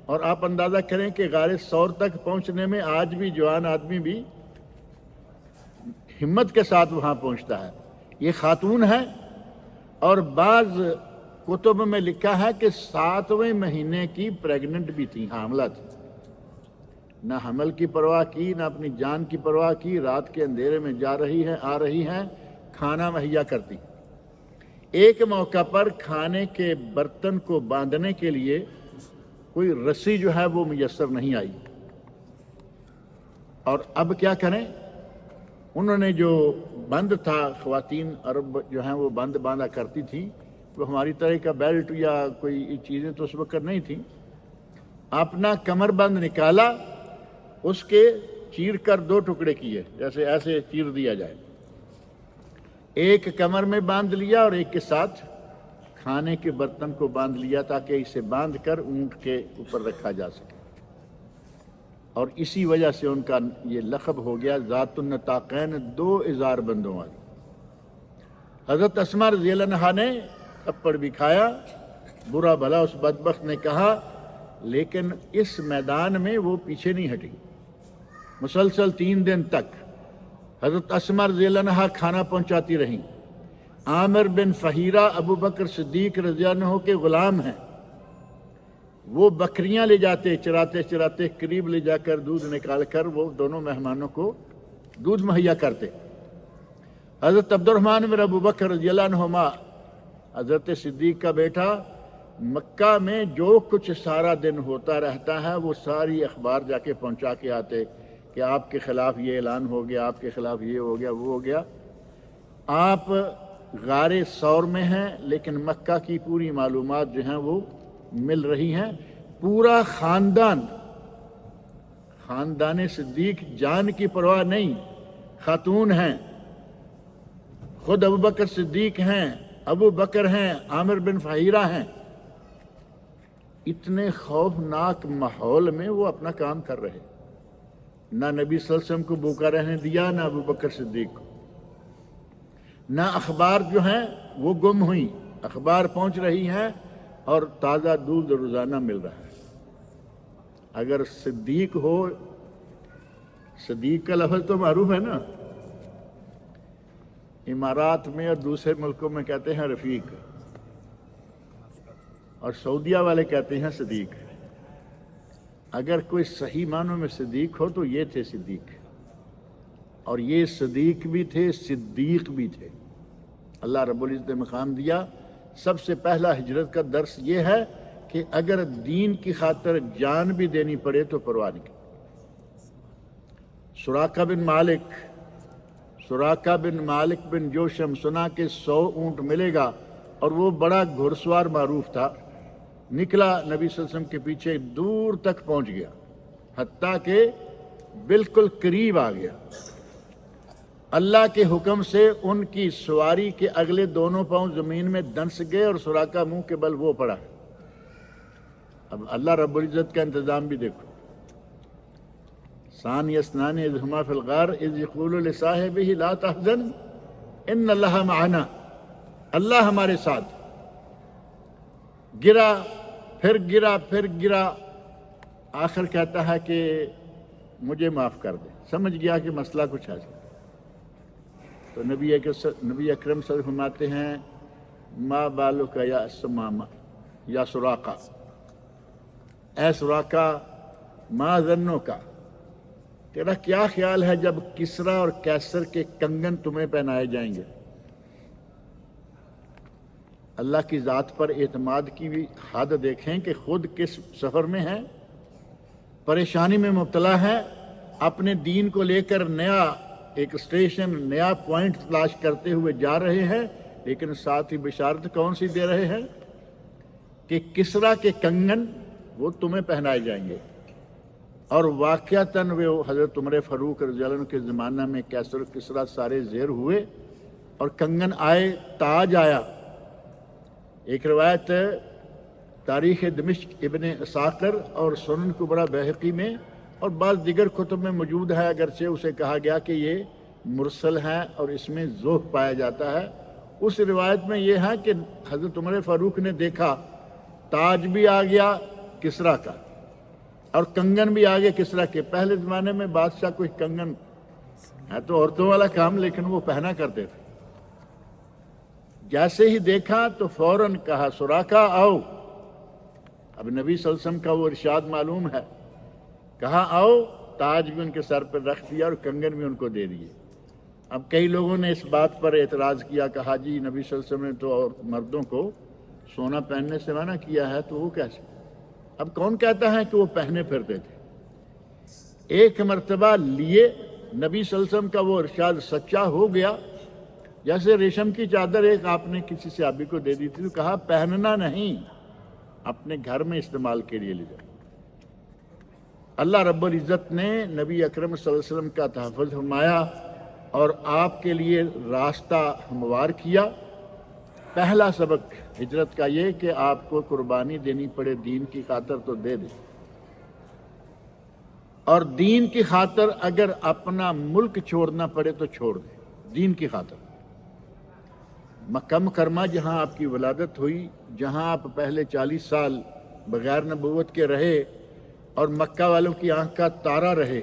اور آپ اندازہ کریں کہ غار ثور تک پہنچنے میں آج بھی جوان آدمی بھی ہمت کے ساتھ وہاں پہنچتا ہے۔ یہ خاتون ہے، اور بعض کتب میں لکھا ہے کہ 7ویں مہینے کی پریگننٹ بھی تھی، حاملہ تھی، نہ حمل کی پرواہ کی نہ اپنی جان کی پرواہ کی، رات کے اندھیرے میں جا رہی ہیں، آ رہی ہیں، کھانا مہیا کرتی۔ ایک موقع پر کھانے کے برتن کو باندھنے کے لیے کوئی رسی جو ہے وہ میسر نہیں آئی، اور اب کیا کریں؟ انہوں نے جو بند تھا، خواتین عرب جو ہیں وہ بند باندھا کرتی تھی، وہ ہماری طرح کا بیلٹ یا کوئی چیزیں تو اس وقت نہیں تھیں، اپنا کمر بند نکالا، اس کے چیر کر 2 ٹکڑے کیے، جیسے ایسے چیر دیا جائے، ایک کمر میں باندھ لیا اور ایک کے ساتھ کھانے کے برتن کو باندھ لیا تاکہ اسے باندھ کر اونٹ کے اوپر رکھا جا سکے، اور اسی وجہ سے ان کا یہ لقب ہو گیا ذات النطاقین، 2 ازار بندوں والی۔ حضرت اسما رضی اللہ عنہا نے تھپڑ بھی کھایا، برا بھلا اس بدبخت نے کہا، لیکن اس میدان میں وہ پیچھے نہیں ہٹی۔ مسلسل 3 دن تک حضرت اسما رضی اللہ عنہا کھانا پہنچاتی رہیں۔ عامر بن فہیرہ ابو بکر صدیق رضی اللہ عنہ کے غلام ہیں، وہ بکریاں لے جاتے، چراتے چراتے قریب لے جا کر دودھ نکال کر وہ دونوں مہمانوں کو دودھ مہیا کرتے۔ حضرت عبد الرحمن بن ابو بکر رضی اللہ عنہما، حضرت صدیق کا بیٹا، مکہ میں جو کچھ سارا دن ہوتا رہتا ہے وہ ساری اخبار جا کے پہنچا کے آتے کہ آپ کے خلاف یہ اعلان ہو گیا، آپ کے خلاف یہ ہو گیا، وہ ہو گیا۔ آپ غار ثور میں ہیں لیکن مکہ کی پوری معلومات جو ہیں وہ مل رہی ہیں۔ پورا خاندان صدیق جان کی پرواہ نہیں، خاتون ہیں، خود ابو بکر صدیق ہیں، ابو بکر ہیں، عامر بن فہیرہ ہیں، اتنے خوفناک ماحول میں وہ اپنا کام کر رہے، نہ نبی صلی اللہ علیہ وسلم کو بھوکا رہنے دیا، نہ ابو بکر صدیق کو، نہ اخبار جو ہیں وہ گم ہوئی، اخبار پہنچ رہی ہیں اور تازہ دودھ روزانہ مل رہا ہے۔ اگر صدیق ہو، صدیق کا لفظ تو معروف ہے نا، امارات میں اور دوسرے ملکوں میں کہتے ہیں رفیق، اور سعودیہ والے کہتے ہیں صدیق۔ اگر کوئی صحیح معنوں میں صدیق ہو تو یہ تھے صدیق، اور یہ صدیق بھی تھے، صدیق بھی تھے۔ اللہ رب العزت نے مقام دیا۔ سب سے پہلا ہجرت کا درس یہ ہے کہ اگر دین کی خاطر جان بھی دینی پڑے تو پرواہ نہیں۔ سراقہ بن مالک بن جوشم، سنا کہ 100 اونٹ ملے گا، اور وہ بڑا گھڑ سوار معروف تھا، نکلا نبی صلی اللہ علیہ وسلم کے پیچھے، دور تک پہنچ گیا، حتیٰ کہ بالکل قریب آ گیا۔ اللہ کے حکم سے ان کی سواری کے اگلے دونوں پاؤں زمین میں دنس گئے اور سراقہ منہ کے بل وہ پڑا۔ اب اللہ رب العزت کا انتظام بھی دیکھو۔ ثانی اثنان اذ ہما فی الغار اذ یقول لصاحبہ لا تحزن ان اللہ معنا، اللہ ہمارے ساتھ۔ گرا، پھر گرا، پھر گرا، آخر کہتا ہے کہ مجھے معاف کر دے، سمجھ گیا کہ مسئلہ کچھ ایسا۔ تو نبی اکرم صلی اللہ علیہ وسلم فرماتے ہیں ما بالک یا سمامہ یا سراقہ، اے سراقہ، ما ظنک، تیرا کیا خیال ہے جب کسریٰ اور کیسر کے کنگن تمہیں پہنائے جائیں گے؟ اللہ کی ذات پر اعتماد کی بھی حد دیکھیں کہ خود کس سفر میں ہیں، پریشانی میں مبتلا ہے، اپنے دین کو لے کر نیا ایک اسٹیشن، نیا پوائنٹ تلاش کرتے ہوئے جا رہے ہیں، لیکن ساتھ ہی بشارت کون سی دے رہے ہیں کہ کسریٰ کے کنگن وہ تمہیں پہنائے جائیں گے۔ اور واقعتاً وہ حضرت عمر فاروق رضی اللہ عنہ کے زمانہ میں کیسر و کسریٰ سارے زیر ہوئے اور کنگن آئے، تاج آیا۔ ایک روایت تاریخ دمشق ابن عساکر اور سنن کبریٰ بہقی میں اور بعض دیگر کتب میں موجود ہے، اگرچہ اسے کہا گیا کہ یہ مرسل ہے اور اس میں ذوق پایا جاتا ہے۔ اس روایت میں یہ ہے کہ حضرت عمر فاروق نے دیکھا تاج بھی آ گیا کسریٰ کا اور کنگن بھی آ گئے کسریٰ کے۔ پہلے زمانے میں بادشاہ کوئی کنگن ہے تو عورتوں والا کام، لیکن وہ پہنا کرتے تھے۔ جیسے ہی دیکھا تو فوراً کہا سراقہ آؤ۔ اب نبی صلی اللہ علیہ وسلم کا وہ ارشاد معلوم ہے، کہا آؤ، تاج بھی ان کے سر پر رکھ دیا اور کنگن بھی ان کو دے دیے۔ اب کئی لوگوں نے اس بات پر اعتراض کیا، کہا جی نبی صلی اللہ علیہ وسلم نے تو مردوں کو سونا پہننے سے منع کیا ہے، تو وہ کیسے؟ اب کون کہتا ہے کہ وہ پہنے پھرتے تھے؟ ایک مرتبہ لیے نبی صلی اللہ علیہ وسلم کا وہ ارشاد سچا ہو گیا، جیسے ریشم کی چادر ایک آپ نے کسی صحابی کو دے دی تھی، تو کہا پہننا نہیں، اپنے گھر میں استعمال کے لیے لے جائے۔ اللہ رب العزت نے نبی اکرم صلی اللہ علیہ وسلم کا تحفظ فرمایا اور آپ کے لیے راستہ ہموار کیا۔ پہلا سبق ہجرت کا یہ کہ آپ کو قربانی دینی پڑے دین کی خاطر تو دے دیں، اور دین کی خاطر اگر اپنا ملک چھوڑنا پڑے تو چھوڑ دیں، دین کی خاطر۔ مکہ مکرمہ جہاں آپ کی ولادت ہوئی، جہاں آپ پہلے 40 سال بغیر نبوت کے رہے اور مکہ والوں کی آنکھ کا تارا رہے،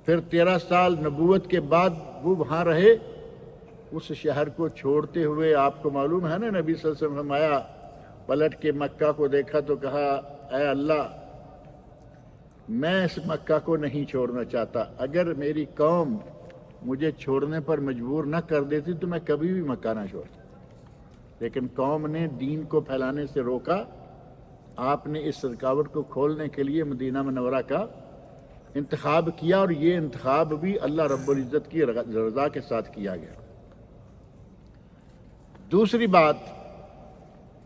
پھر 13 سال نبوت کے بعد وہ وہاں رہے، اس شہر کو چھوڑتے ہوئے آپ کو معلوم ہے نا نبی صلی اللہ علیہ وسلم آیا، پلٹ کے مکہ کو دیکھا تو کہا اے اللہ میں اس مکہ کو نہیں چھوڑنا چاہتا، اگر میری قوم مجھے چھوڑنے پر مجبور نہ کر دیتی تو میں کبھی بھی مکہ نہ چھوڑتا، لیکن قوم نے دین کو پھیلانے سے روکا، آپ نے اس رکاوٹ کو کھولنے کے لیے مدینہ منورہ کا انتخاب کیا، اور یہ انتخاب بھی اللہ رب العزت کی رضا کے ساتھ کیا گیا۔ دوسری بات،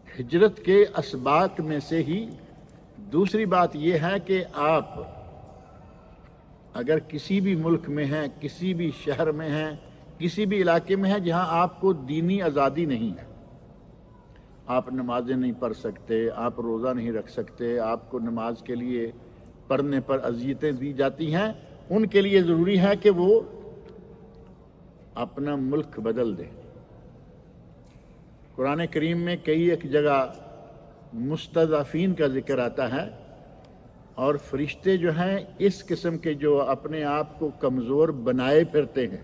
ہجرت کے اسباق میں سے ہی دوسری بات یہ ہے کہ آپ اگر کسی بھی ملک میں ہیں، کسی بھی شہر میں ہیں، کسی بھی علاقے میں ہیں جہاں آپ کو دینی آزادی نہیں ہے، آپ نمازیں نہیں پڑھ سکتے، آپ روزہ نہیں رکھ سکتے، آپ کو نماز کے لیے پڑھنے پر اذیتیں دی جاتی ہیں، ان کے لیے ضروری ہے کہ وہ اپنا ملک بدل دیں۔ قرآن کریم میں کئی ایک جگہ مستضعفین کا ذکر آتا ہے، اور فرشتے جو ہیں اس قسم کے جو اپنے آپ کو کمزور بنائے پھرتے ہیں،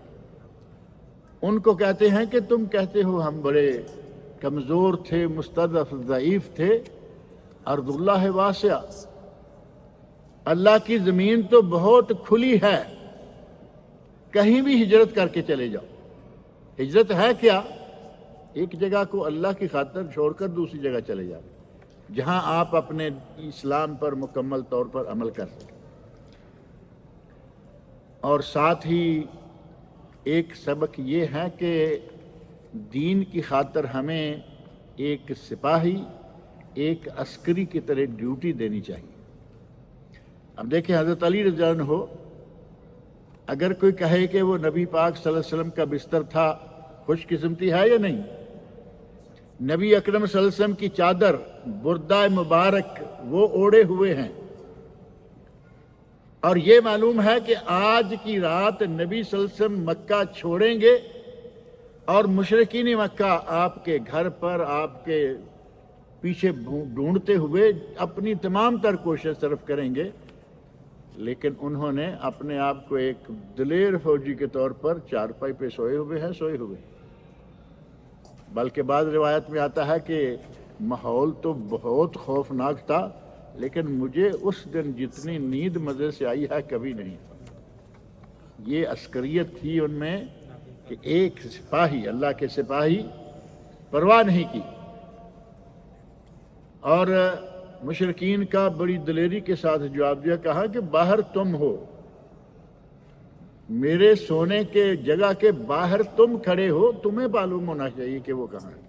ان کو کہتے ہیں کہ تم کہتے ہو ہم بڑے کمزور تھے، مستضعف، ضعیف تھے، ارض اللہ واسعہ، اللہ کی زمین تو بہت کھلی ہے، کہیں بھی ہجرت کر کے چلے جاؤ۔ ہجرت ہے کیا؟ ایک جگہ کو اللہ کی خاطر چھوڑ کر دوسری جگہ چلے جاؤ جہاں آپ اپنے اسلام پر مکمل طور پر عمل کر سکیں۔ اور ساتھ ہی ایک سبق یہ ہے کہ دین کی خاطر ہمیں ایک سپاہی، ایک عسکری کی طرح ڈیوٹی دینی چاہیے۔ اب دیکھیں حضرت علی رضی اللہ عنہ، اگر کوئی کہے کہ وہ نبی پاک صلی اللہ علیہ وسلم کا بستر تھا، خوش قسمتی ہے یا نہیں؟ نبی اکرم صلی اللہ علیہ وسلم کی چادر، بردہ مبارک وہ اوڑے ہوئے ہیں، اور یہ معلوم ہے کہ آج کی رات نبی صلی اللہ علیہ وسلم مکہ چھوڑیں گے اور مشرکین مکہ آپ کے گھر پر، آپ کے پیچھے ڈھونڈتے ہوئے اپنی تمام تر کوشش صرف کریں گے، لیکن انہوں نے اپنے آپ کو ایک دلیر فوجی کے طور پر چارپائی پہ سوئے ہوئے، بلکہ بعض روایت میں آتا ہے کہ ماحول تو بہت خوفناک تھا، لیکن مجھے اس دن جتنی نیند مزے سے آئی ہے کبھی نہیں۔ یہ عسکریت تھی ان میں کہ ایک سپاہی، اللہ کے سپاہی، پرواہ نہیں کی، اور مشرکین کا بڑی دلیری کے ساتھ جواب دیا، کہا کہ باہر تم ہو، میرے سونے کے جگہ کے باہر تم کھڑے ہو، تمہیں معلوم ہونا چاہیے کہ وہ کہاں ہے۔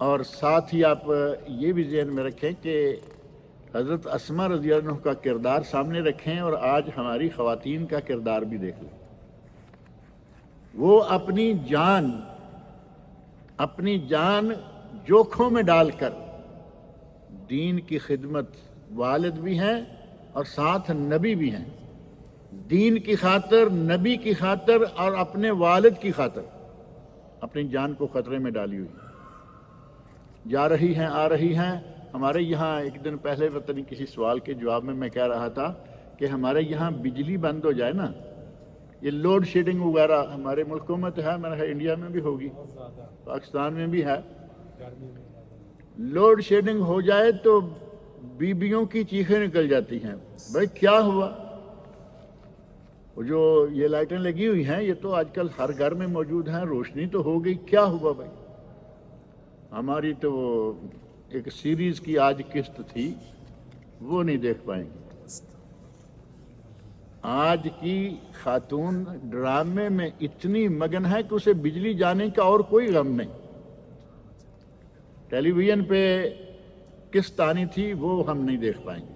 اور ساتھ ہی آپ یہ بھی ذہن میں رکھیں کہ حضرت اسماء رضی اللہ عنہ کا کردار سامنے رکھیں، اور آج ہماری خواتین کا کردار بھی دیکھ لیں۔ وہ اپنی جان جوکھوں میں ڈال کر دین کی خدمت، والد بھی ہیں اور ساتھ نبی بھی ہیں، دین کی خاطر، نبی کی خاطر اور اپنے والد کی خاطر اپنی جان کو خطرے میں ڈالی ہوئی، جا رہی ہیں، آ رہی ہیں۔ ہمارے یہاں ایک دن پہلے پتہ نہیں کسی سوال کے جواب میں کہہ رہا تھا کہ ہمارے یہاں بجلی بند ہو جائے نا، یہ لوڈ شیڈنگ وغیرہ ہمارے ملکوں میں تو ہے، میرا انڈیا میں بھی ہوگی، پاکستان میں بھی ہے، لوڈ شیڈنگ ہو جائے تو بیویوں کی چیخیں نکل جاتی ہیں، بھائی کیا ہوا؟ وہ جو یہ لائٹیں لگی ہوئی ہیں یہ تو آج کل ہر گھر میں موجود ہیں، روشنی تو ہو گئی، کیا ہوا بھائی؟ ہماری تو وہ ایک سیریز کی آج قسط تھی، وہ نہیں دیکھ پائیں گے۔ آج کی خاتون ڈرامے میں اتنی مگن ہے کہ اسے بجلی جانے کا اور کوئی غم نہیں۔ ٹیلی ویژن پہ قسط آنی تھی، وہ ہم نہیں دیکھ پائیں گے۔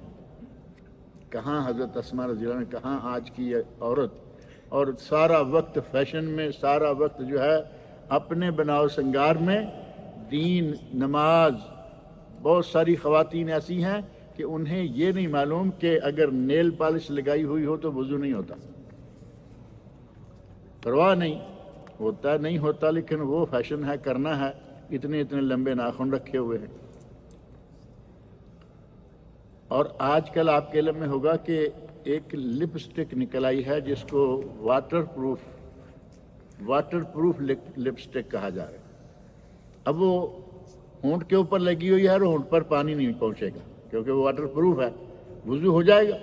کہاں حضرت اسماء رضی اللہ عنہ، کہاں آج کی عورت؟ اور سارا وقت فیشن میں، سارا وقت جو ہے اپنے بناؤ سنگار میں، دین، نماز۔ بہت ساری خواتین ایسی ہیں کہ انہیں یہ نہیں معلوم کہ اگر نیل پالش لگائی ہوئی ہو تو وضو نہیں ہوتا، پرواہ نہیں، ہوتا ہے نہیں ہوتا, لیکن وہ فیشن ہے, کرنا ہے. اتنے اتنے لمبے ناخن رکھے ہوئے ہیں. اور آج کل آپ کے علم میں ہوگا کہ ایک لپسٹک نکل آئی ہے جس کو واٹر پروف لپسٹک کہا جا رہا ہے. اب وہ ہونٹ کے اوپر لگی ہوئی ہے اور ہونٹ پر پانی نہیں پہنچے گا کیونکہ وہ واٹر پروف ہے, وضو ہو جائے گا.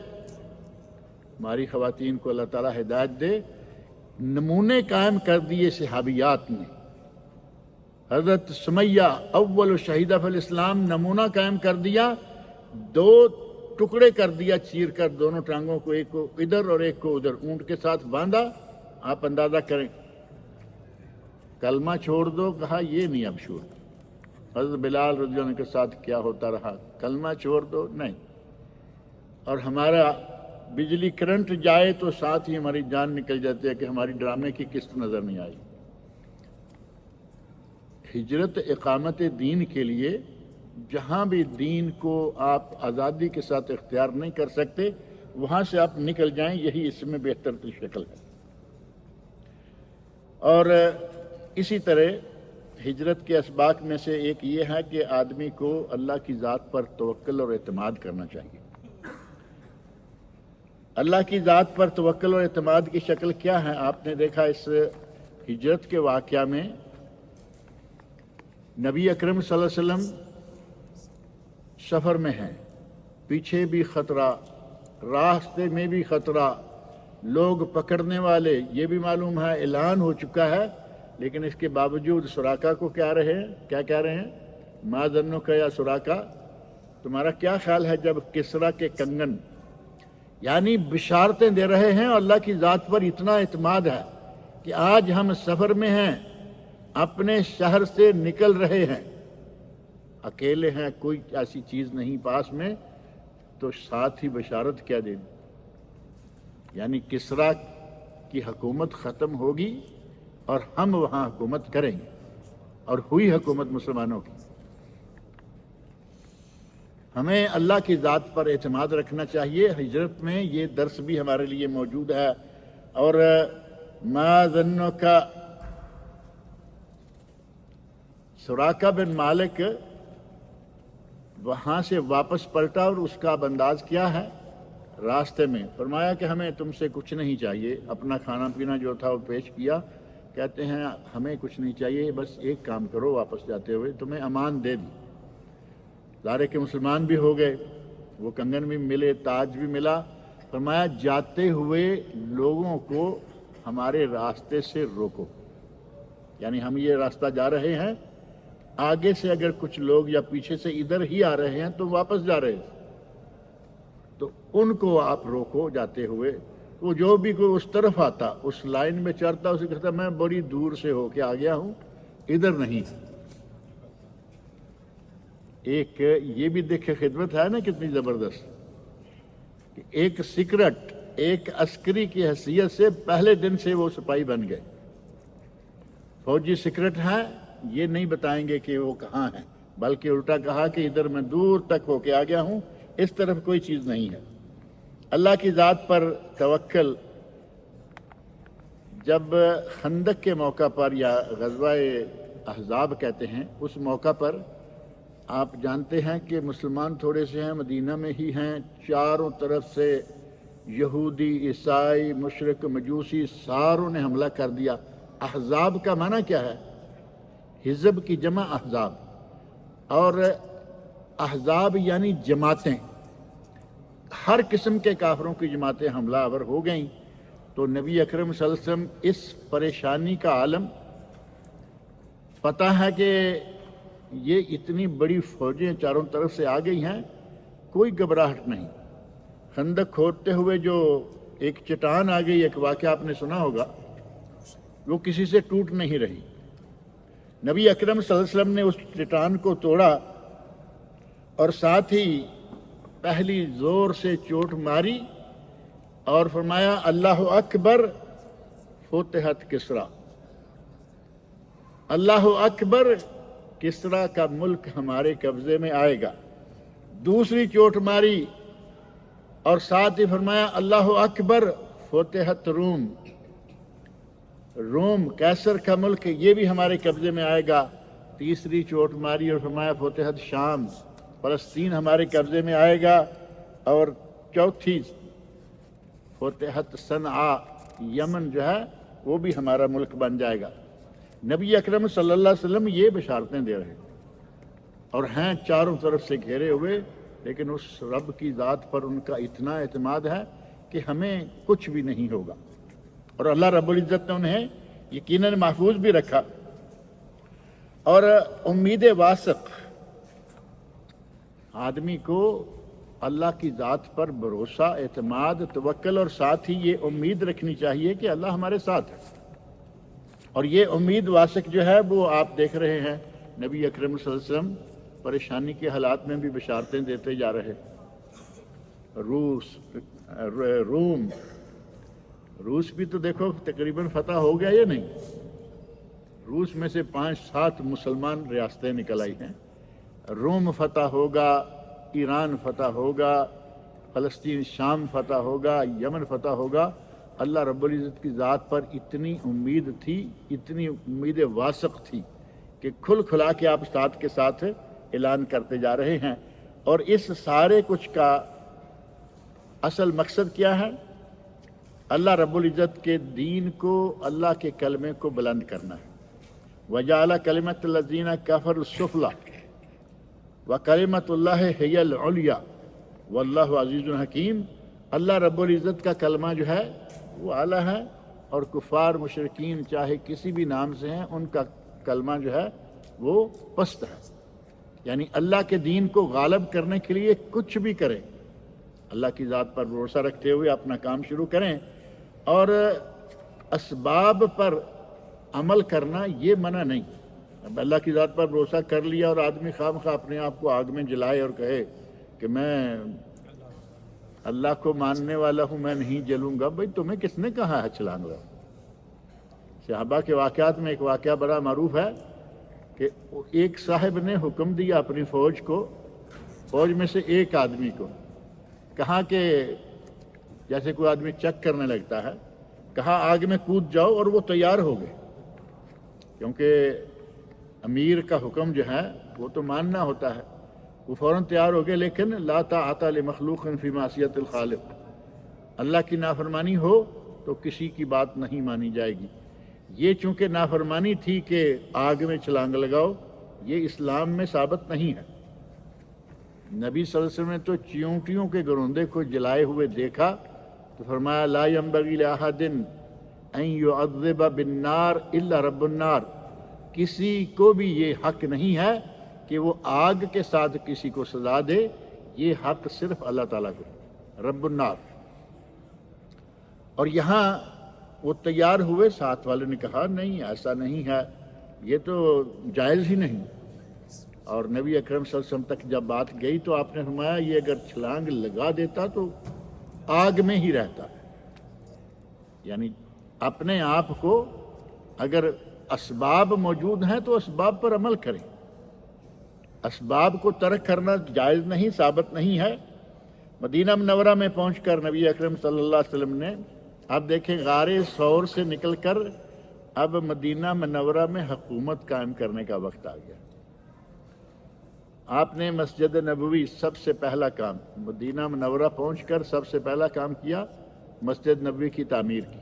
ہماری خواتین کو اللہ تعالیٰ ہدایت دے. نمونے قائم کر دیے صحابیات نے. حضرت سمیہ اول شہیدہ فی الاسلام نمونہ قائم کر دیا, 2 ٹکڑے کر دیا چیر کر, دونوں ٹانگوں کو, ایک کو ادھر اور ایک کو ادھر, اونٹ کے ساتھ باندھا. آپ اندازہ کریں, کلمہ چھوڑ دو, کہا یہ نہیں اب شور. حضرت بلال رضی اللہ عنہ کے ساتھ کیا ہوتا رہا, کلمہ چھوڑ دو, نہیں. اور ہمارا بجلی کرنٹ جائے تو ساتھ ہی ہماری جان نکل جاتی ہے کہ ہماری ڈرامے کی قسط نظر نہیں آئی. ہجرت اقامت دین کے لیے جہاں بھی دین کو آپ آزادی کے ساتھ اختیار نہیں کر سکتے وہاں سے آپ نکل جائیں, یہی اس میں بہتر شکل ہے. اور اسی طرح ہجرت کے اسباق میں سے ایک یہ ہے کہ آدمی کو اللہ کی ذات پر توکل اور اعتماد کرنا چاہیے. اللہ کی ذات پر توکل اور اعتماد کی شکل کیا ہے؟ آپ نے دیکھا اس ہجرت کے واقعہ میں نبی اکرم صلی اللہ علیہ وسلم سفر میں ہیں, پیچھے بھی خطرہ, راستے میں بھی خطرہ, لوگ پکڑنے والے, یہ بھی معلوم ہے اعلان ہو چکا ہے, لیکن اس کے باوجود سراقہ کو کیا کہہ رہے ہیں, ما ظنک یا سراقہ, تمہارا کیا خیال ہے جب کسریٰ کے کنگن, یعنی بشارتیں دے رہے ہیں. اور اللہ کی ذات پر اتنا اعتماد ہے کہ آج ہم سفر میں ہیں, اپنے شہر سے نکل رہے ہیں, اکیلے ہیں, کوئی ایسی چیز نہیں پاس میں, تو ساتھ ہی بشارت کیا دیں, یعنی کسریٰ کی حکومت ختم ہوگی اور ہم وہاں حکومت کریں گے. اور ہوئی حکومت مسلمانوں کی. ہمیں اللہ کی ذات پر اعتماد رکھنا چاہیے. ہجرت میں یہ درس بھی ہمارے لیے موجود ہے. اور ما ظنک, سراقہ بن مالک وہاں سے واپس پلٹا اور اس کا انداز کیا ہے, راستے میں فرمایا کہ ہمیں تم سے کچھ نہیں چاہیے. اپنا کھانا پینا جو تھا وہ پیش کیا. کہتے ہیں ہمیں کچھ نہیں چاہیے, بس ایک کام کرو, واپس جاتے ہوئے تمہیں امان دے دی. ظاہر کے مسلمان بھی ہو گئے, وہ کنگن بھی ملے, تاج بھی ملا. فرمایا جاتے ہوئے لوگوں کو ہمارے راستے سے روکو, یعنی ہم یہ راستہ جا رہے ہیں, آگے سے اگر کچھ لوگ یا پیچھے سے ادھر ہی آ رہے ہیں تو واپس جا رہے ہیں, تو ان کو آپ روکو جاتے ہوئے. وہ جو بھی کوئی اس طرف آتا, اس لائن میں چڑھتا, اسے کہتا میں بڑی دور سے ہو کے آ گیا ہوں, ادھر نہیں. ایک یہ بھی دیکھے خدمت ہے نا کتنی زبردست, کہ ایک سیکرٹ, ایک عسکری کی حیثیت سے پہلے دن سے وہ سپاہی بن گئے. فوجی سیکرٹ ہیں, یہ نہیں بتائیں گے کہ وہ کہاں ہیں, بلکہ الٹا کہا کہ ادھر میں دور تک ہو کے آ گیا ہوں, اس طرف کوئی چیز نہیں ہے. اللہ کی ذات پر توکل. جب خندق کے موقع پر, یا غزوہ احزاب کہتے ہیں, اس موقع پر آپ جانتے ہیں کہ مسلمان تھوڑے سے ہیں, مدینہ میں ہی ہیں, چاروں طرف سے یہودی, عیسائی, مشرک, مجوسی ساروں نے حملہ کر دیا. احزاب کا معنی کیا ہے؟ حزب کی جمع احزاب, اور احزاب یعنی جماعتیں. ہر قسم کے کافروں کی جماعتیں حملہ آور ہو گئیں. تو نبی اکرم صلی اللہ علیہ وسلم اس پریشانی کا عالم, پتہ ہے کہ یہ اتنی بڑی فوجیں چاروں طرف سے آ گئی ہیں, کوئی گھبراہٹ نہیں. خندق کھودتے ہوئے جو ایک چٹان آ گئی, ایک واقعہ آپ نے سنا ہوگا, وہ کسی سے ٹوٹ نہیں رہی. نبی اکرم صلی اللہ علیہ وسلم نے اس چٹان کو توڑا اور ساتھ ہی پہلی زور سے چوٹ ماری اور فرمایا اللہ اکبر فتحت کسریٰ, اللہ اکبر, کسریٰ کا ملک ہمارے قبضے میں آئے گا. دوسری چوٹ ماری اور ساتھ ہی فرمایا اللہ اکبر فتحت روم, روم کیسر کا ملک یہ بھی ہمارے قبضے میں آئے گا، تیسری چوٹ ماری اور فرمایا فتحت شام، فلسطین ہمارے قبضے میں آئے گا، اور چوتھی فتحت صنعاء، یمن جو ہے وہ بھی ہمارا ملک بن جائے گا۔ نبی اکرم صلی اللہ علیہ وسلم یہ بشارتیں دے رہے اور ہیں چاروں طرف سے گھیرے ہوئے، لیکن اس رب کی ذات پر ان کا اتنا اعتماد ہے کہ ہمیں کچھ بھی نہیں ہوگا، اور اللہ رب العزت نے انہیں یقیناً محفوظ بھی رکھا۔ اور امید واسق، آدمی کو اللہ کی ذات پر بھروسہ، اعتماد، توکل، اور ساتھ ہی یہ امید رکھنی چاہیے کہ اللہ ہمارے ساتھ ہے۔ اور یہ امید واسق جو ہے وہ آپ دیکھ رہے ہیں، نبی اکرم صلی اللہ علیہ وسلم پریشانی کے حالات میں بھی بشارتیں دیتے جا رہے۔ روس بھی تو دیکھو تقریباً فتح ہو گیا یا نہیں؟ روس میں سے 5-7 مسلمان ریاستیں نکل آئی ہیں۔ روم فتح ہوگا، ایران فتح ہوگا، فلسطین شام فتح ہوگا، یمن فتح ہوگا۔ اللہ رب العزت کی ذات پر اتنی امید تھی، اتنی امید واسق تھی کہ کھل کھلا کے آپ ساتھ کے ساتھ اعلان کرتے جا رہے ہیں۔ اور اس سارے کچھ کا اصل مقصد کیا ہے؟ اللہ رب العزت کے دین کو، اللہ کے کلمے کو بلند کرنا ہے۔ وَجَعَلَ كَلِمَةَ الَّذِينَ كَفَرُوا السُّفْلَىٰ وَكَلِمَةُ اللَّهِ هِيَ الْعُلْيَا وَاللَّهُ عَزِيزٌ حَكِيمٌ۔ اللہ رب العزت کا کلمہ جو ہے وہ اعلیٰ ہے، اور کفار مشرکین چاہے کسی بھی نام سے ہیں، ان کا کلمہ جو ہے وہ پست ہے۔ یعنی اللہ کے دین کو غالب کرنے کے لیے کچھ بھی کریں، اللہ کی ذات پر بھروسہ رکھتے ہوئے اپنا کام شروع کریں، اور اسباب پر عمل کرنا یہ منع نہیں۔ اب اللہ کی ذات پر بھروسہ کر لیا اور آدمی خواہ مخواہ اپنے آپ کو آگ میں جلائے اور کہے کہ میں اللہ کو ماننے والا ہوں، میں نہیں جلوں گا، بھئی تمہیں کس نے کہا ہے چھلانگ لگاؤ؟ صحابہ کے واقعات میں ایک واقعہ بڑا معروف ہے کہ ایک صاحب نے حکم دیا اپنی فوج کو، فوج میں سے ایک آدمی کو، کہا کہ جیسے کوئی آدمی چیک کرنے لگتا ہے، کہا آگ میں کود جاؤ، اور وہ تیار ہو گئے، کیونکہ امیر کا حکم جو ہے وہ تو ماننا ہوتا ہے۔ وہ فوراً تیار ہو گئے، لیکن لا طاعۃ لمخلوق فی معصیۃ الخالق، اللہ کی نافرمانی ہو تو کسی کی بات نہیں مانی جائے گی۔ یہ چونکہ نافرمانی تھی کہ آگ میں چھلانگ لگاؤ، یہ اسلام میں ثابت نہیں ہے۔ نبی صلی اللہ علیہ وسلم نے تو چیونٹیوں کے گروندے کو جلائے ہوئے دیکھا تو فرمایا لا ينبغی لأحد ان يعذب بالنار الا رب النار، کسی کو بھی یہ حق نہیں ہے کہ وہ آگ کے ساتھ کسی کو سزا دے، یہ حق صرف اللہ تعالیٰ کو، رب النار۔ اور یہاں وہ تیار ہوئے، ساتھ والے نے کہا نہیں ایسا نہیں ہے، یہ تو جائز ہی نہیں۔ اور نبی اکرم صلی اللہ علیہ وسلم تک جب بات گئی تو آپ نے فرمایا یہ اگر چھلانگ لگا دیتا تو آگ میں ہی رہتا ہے۔ یعنی اپنے آپ کو، اگر اسباب موجود ہیں تو اسباب پر عمل کریں، اسباب کو ترک کرنا جائز نہیں، ثابت نہیں ہے۔ مدینہ منورہ میں پہنچ کر نبی اکرم صلی اللہ علیہ وسلم نے، آپ دیکھیں غار ثور سے نکل کر اب مدینہ منورہ میں حکومت قائم کرنے کا وقت آ گیا۔ آپ نے مسجد نبوی سب سے پہلا کام، مدینہ منورہ پہنچ کر سب سے پہلا کام کیا، مسجد نبوی کی تعمیر کی۔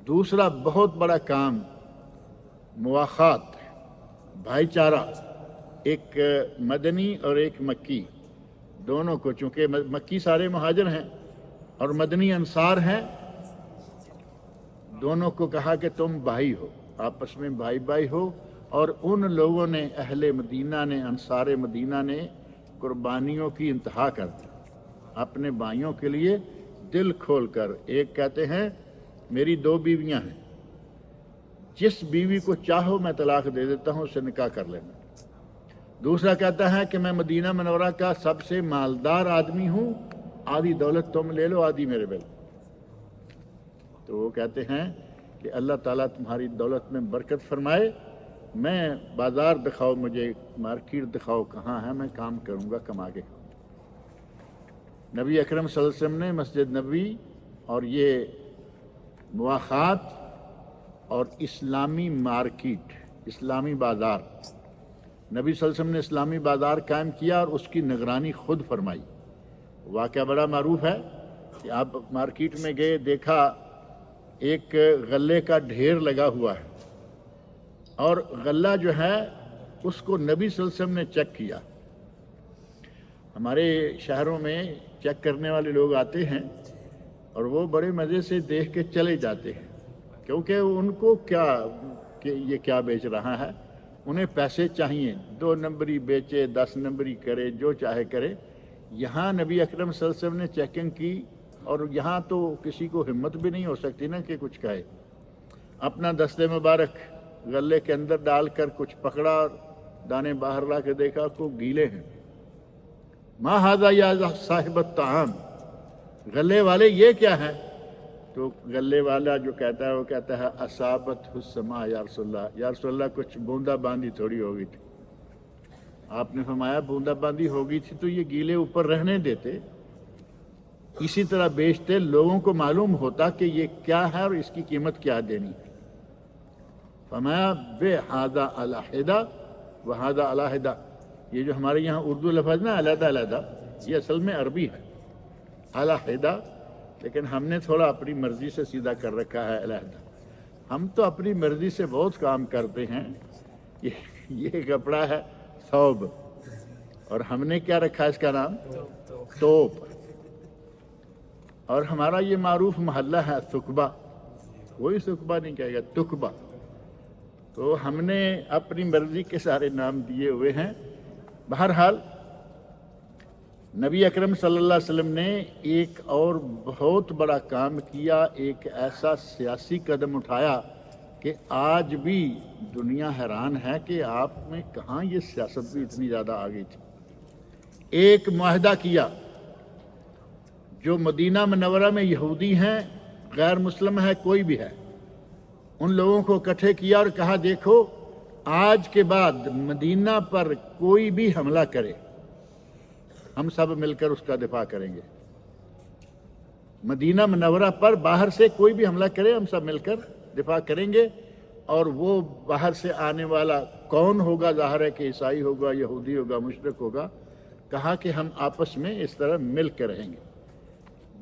دوسرا بہت بڑا کام مواخات، بھائی چارہ، ایک مدنی اور ایک مکی، دونوں کو، چونکہ مکی سارے مہاجر ہیں اور مدنی انصار ہیں، دونوں کو کہا کہ تم بھائی ہو، آپس میں بھائی بھائی ہو۔ اور ان لوگوں نے، اہل مدینہ نے، انصار مدینہ نے قربانیوں کی انتہا کر دی اپنے بھائیوں کے لیے، دل کھول کر۔ ایک کہتے ہیں میری 2 بیویاں ہیں، جس بیوی کو چاہو میں طلاق دے دیتا ہوں، اسے نکاح کر لینا۔ دوسرا کہتا ہے کہ میں مدینہ منورہ کا سب سے مالدار آدمی ہوں، آدھی دولت تم لے لو، آدھی میرے بل۔ تو وہ کہتے ہیں کہ اللہ تعالیٰ تمہاری دولت میں برکت فرمائے، میں بازار دکھاؤ، مجھے مارکیٹ دکھاؤ کہاں ہے، میں کام کروں گا، کما کے کھاؤں گا۔ نبی اکرم صلی اللہ علیہ وسلم نے مسجد نبوی اور یہ مواخات اور اسلامی مارکیٹ، اسلامی بازار، نبی صلی اللہ علیہ وسلم نے اسلامی بازار قائم کیا اور اس کی نگرانی خود فرمائی۔ واقعہ بڑا معروف ہے کہ آپ مارکیٹ میں گئے، دیکھا ایک غلے کا ڈھیر لگا ہوا ہے اور غلہ جو ہے اس کو نبی صلی اللہ علیہ وسلم نے چیک کیا۔ ہمارے شہروں میں چیک کرنے والے لوگ آتے ہیں اور وہ بڑے مزے سے دیکھ کے چلے جاتے ہیں، کیونکہ ان کو کیا کہ یہ کیا بیچ رہا ہے، انہیں پیسے چاہیے، 2 نمبری بیچے، 10 نمبری کرے، جو چاہے کرے۔ یہاں نبی اکرم صلی اللہ علیہ وسلم نے چیکنگ کی اور یہاں تو کسی کو ہمت بھی نہیں ہو سکتی نا کہ کچھ کہے۔ اپنا دستے مبارک غلے کے اندر ڈال کر کچھ پکڑا اور دانے باہر لا کے دیکھا کو گیلے ہیں۔ ما ھذا یا صاحب الطعام، غلے والے یہ کیا ہے؟ تو غلے والا جو کہتا ہے وہ کہتا ہے اصابت السماء یا رسول اللہ، یا رسول اللہ کچھ بوندا باندی تھوڑی ہو گئی تھی۔ آپ نے فرمایا بوندا باندی ہو گئی تھی تو یہ گیلے اوپر رہنے دیتے، اسی طرح بیچتے، لوگوں کو معلوم ہوتا کہ یہ کیا ہے اور اس کی قیمت کیا دینی ہے۔ فرمایا بے ھذا علیحدہ و ھذا علیحدہ، یہ جو ہمارے یہاں اردو لفظ نا علیحدہ علیحدہ، یہ اصل میں عربی ہے علیحدہ، لیکن ہم نے تھوڑا اپنی مرضی سے سیدھا کر رکھا ہے علیحدہ۔ ہم تو اپنی مرضی سے بہت کام کرتے ہیں۔ یہ کپڑا ہے ثوب، اور ہم نے کیا رکھا اس کا نام؟ توپ۔ اور ہمارا یہ معروف محلہ ہے ثقبہ، کوئی ثقبہ نہیں کہے گا، تقبہ۔ تو ہم نے اپنی مرضی کے سارے نام دیے ہوئے ہیں۔ بہرحال نبی اکرم صلی اللہ علیہ وسلم نے ایک اور بہت بڑا کام کیا، ایک ایسا سیاسی قدم اٹھایا کہ آج بھی دنیا حیران ہے کہ آپ میں کہاں یہ سیاست بھی اتنی زیادہ آ گئی تھی۔ ایک معاہدہ کیا، جو مدینہ منورہ میں یہودی ہیں، غیر مسلم ہے، کوئی بھی ہے، ان لوگوں کو اکٹھے کیا اور کہا دیکھو آج کے بعد مدینہ پر کوئی بھی حملہ کرے ہم سب مل کر اس کا دفاع کریں گے۔ مدینہ منورہ پر باہر سے کوئی بھی حملہ کرے ہم سب مل کر دفاع کریں گے، اور وہ باہر سے آنے والا کون ہوگا؟ ظاہر ہے کہ عیسائی ہوگا، یہودی ہوگا، مشرک ہوگا۔ کہا کہ ہم آپس میں اس طرح مل کے رہیں گے۔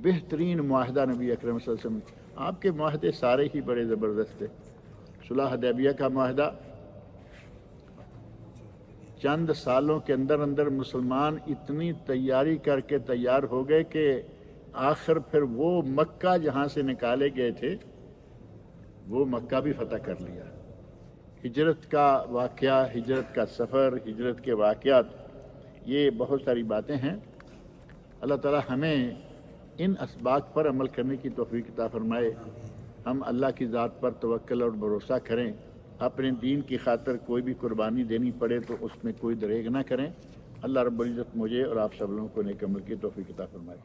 بہترین معاہدہ نبی اکرم صلی اللہ علیہ وسلم۔ آپ کے معاہدے سارے ہی بڑے زبردست تھے۔ صلح حدیبیہ کا معاہدہ، چند سالوں کے اندر اندر مسلمان اتنی تیاری کر کے تیار ہو گئے کہ آخر پھر وہ مکہ جہاں سے نکالے گئے تھے وہ مکہ بھی فتح کر لیا۔ ہجرت کا واقعہ، ہجرت کا سفر، ہجرت کے واقعات، یہ بہت ساری باتیں ہیں۔ اللہ تعالی ہمیں ان اسباق پر عمل کرنے کی توفیق عطا فرمائے۔ ہم اللہ کی ذات پر توکل اور بھروسہ کریں، اپنے دین کی خاطر کوئی بھی قربانی دینی پڑے تو اس میں کوئی دریغ نہ کریں۔ اللہ رب العزت مجھے اور آپ سب لوگوں کو نیک عمل کی توفیق عطا فرمائے۔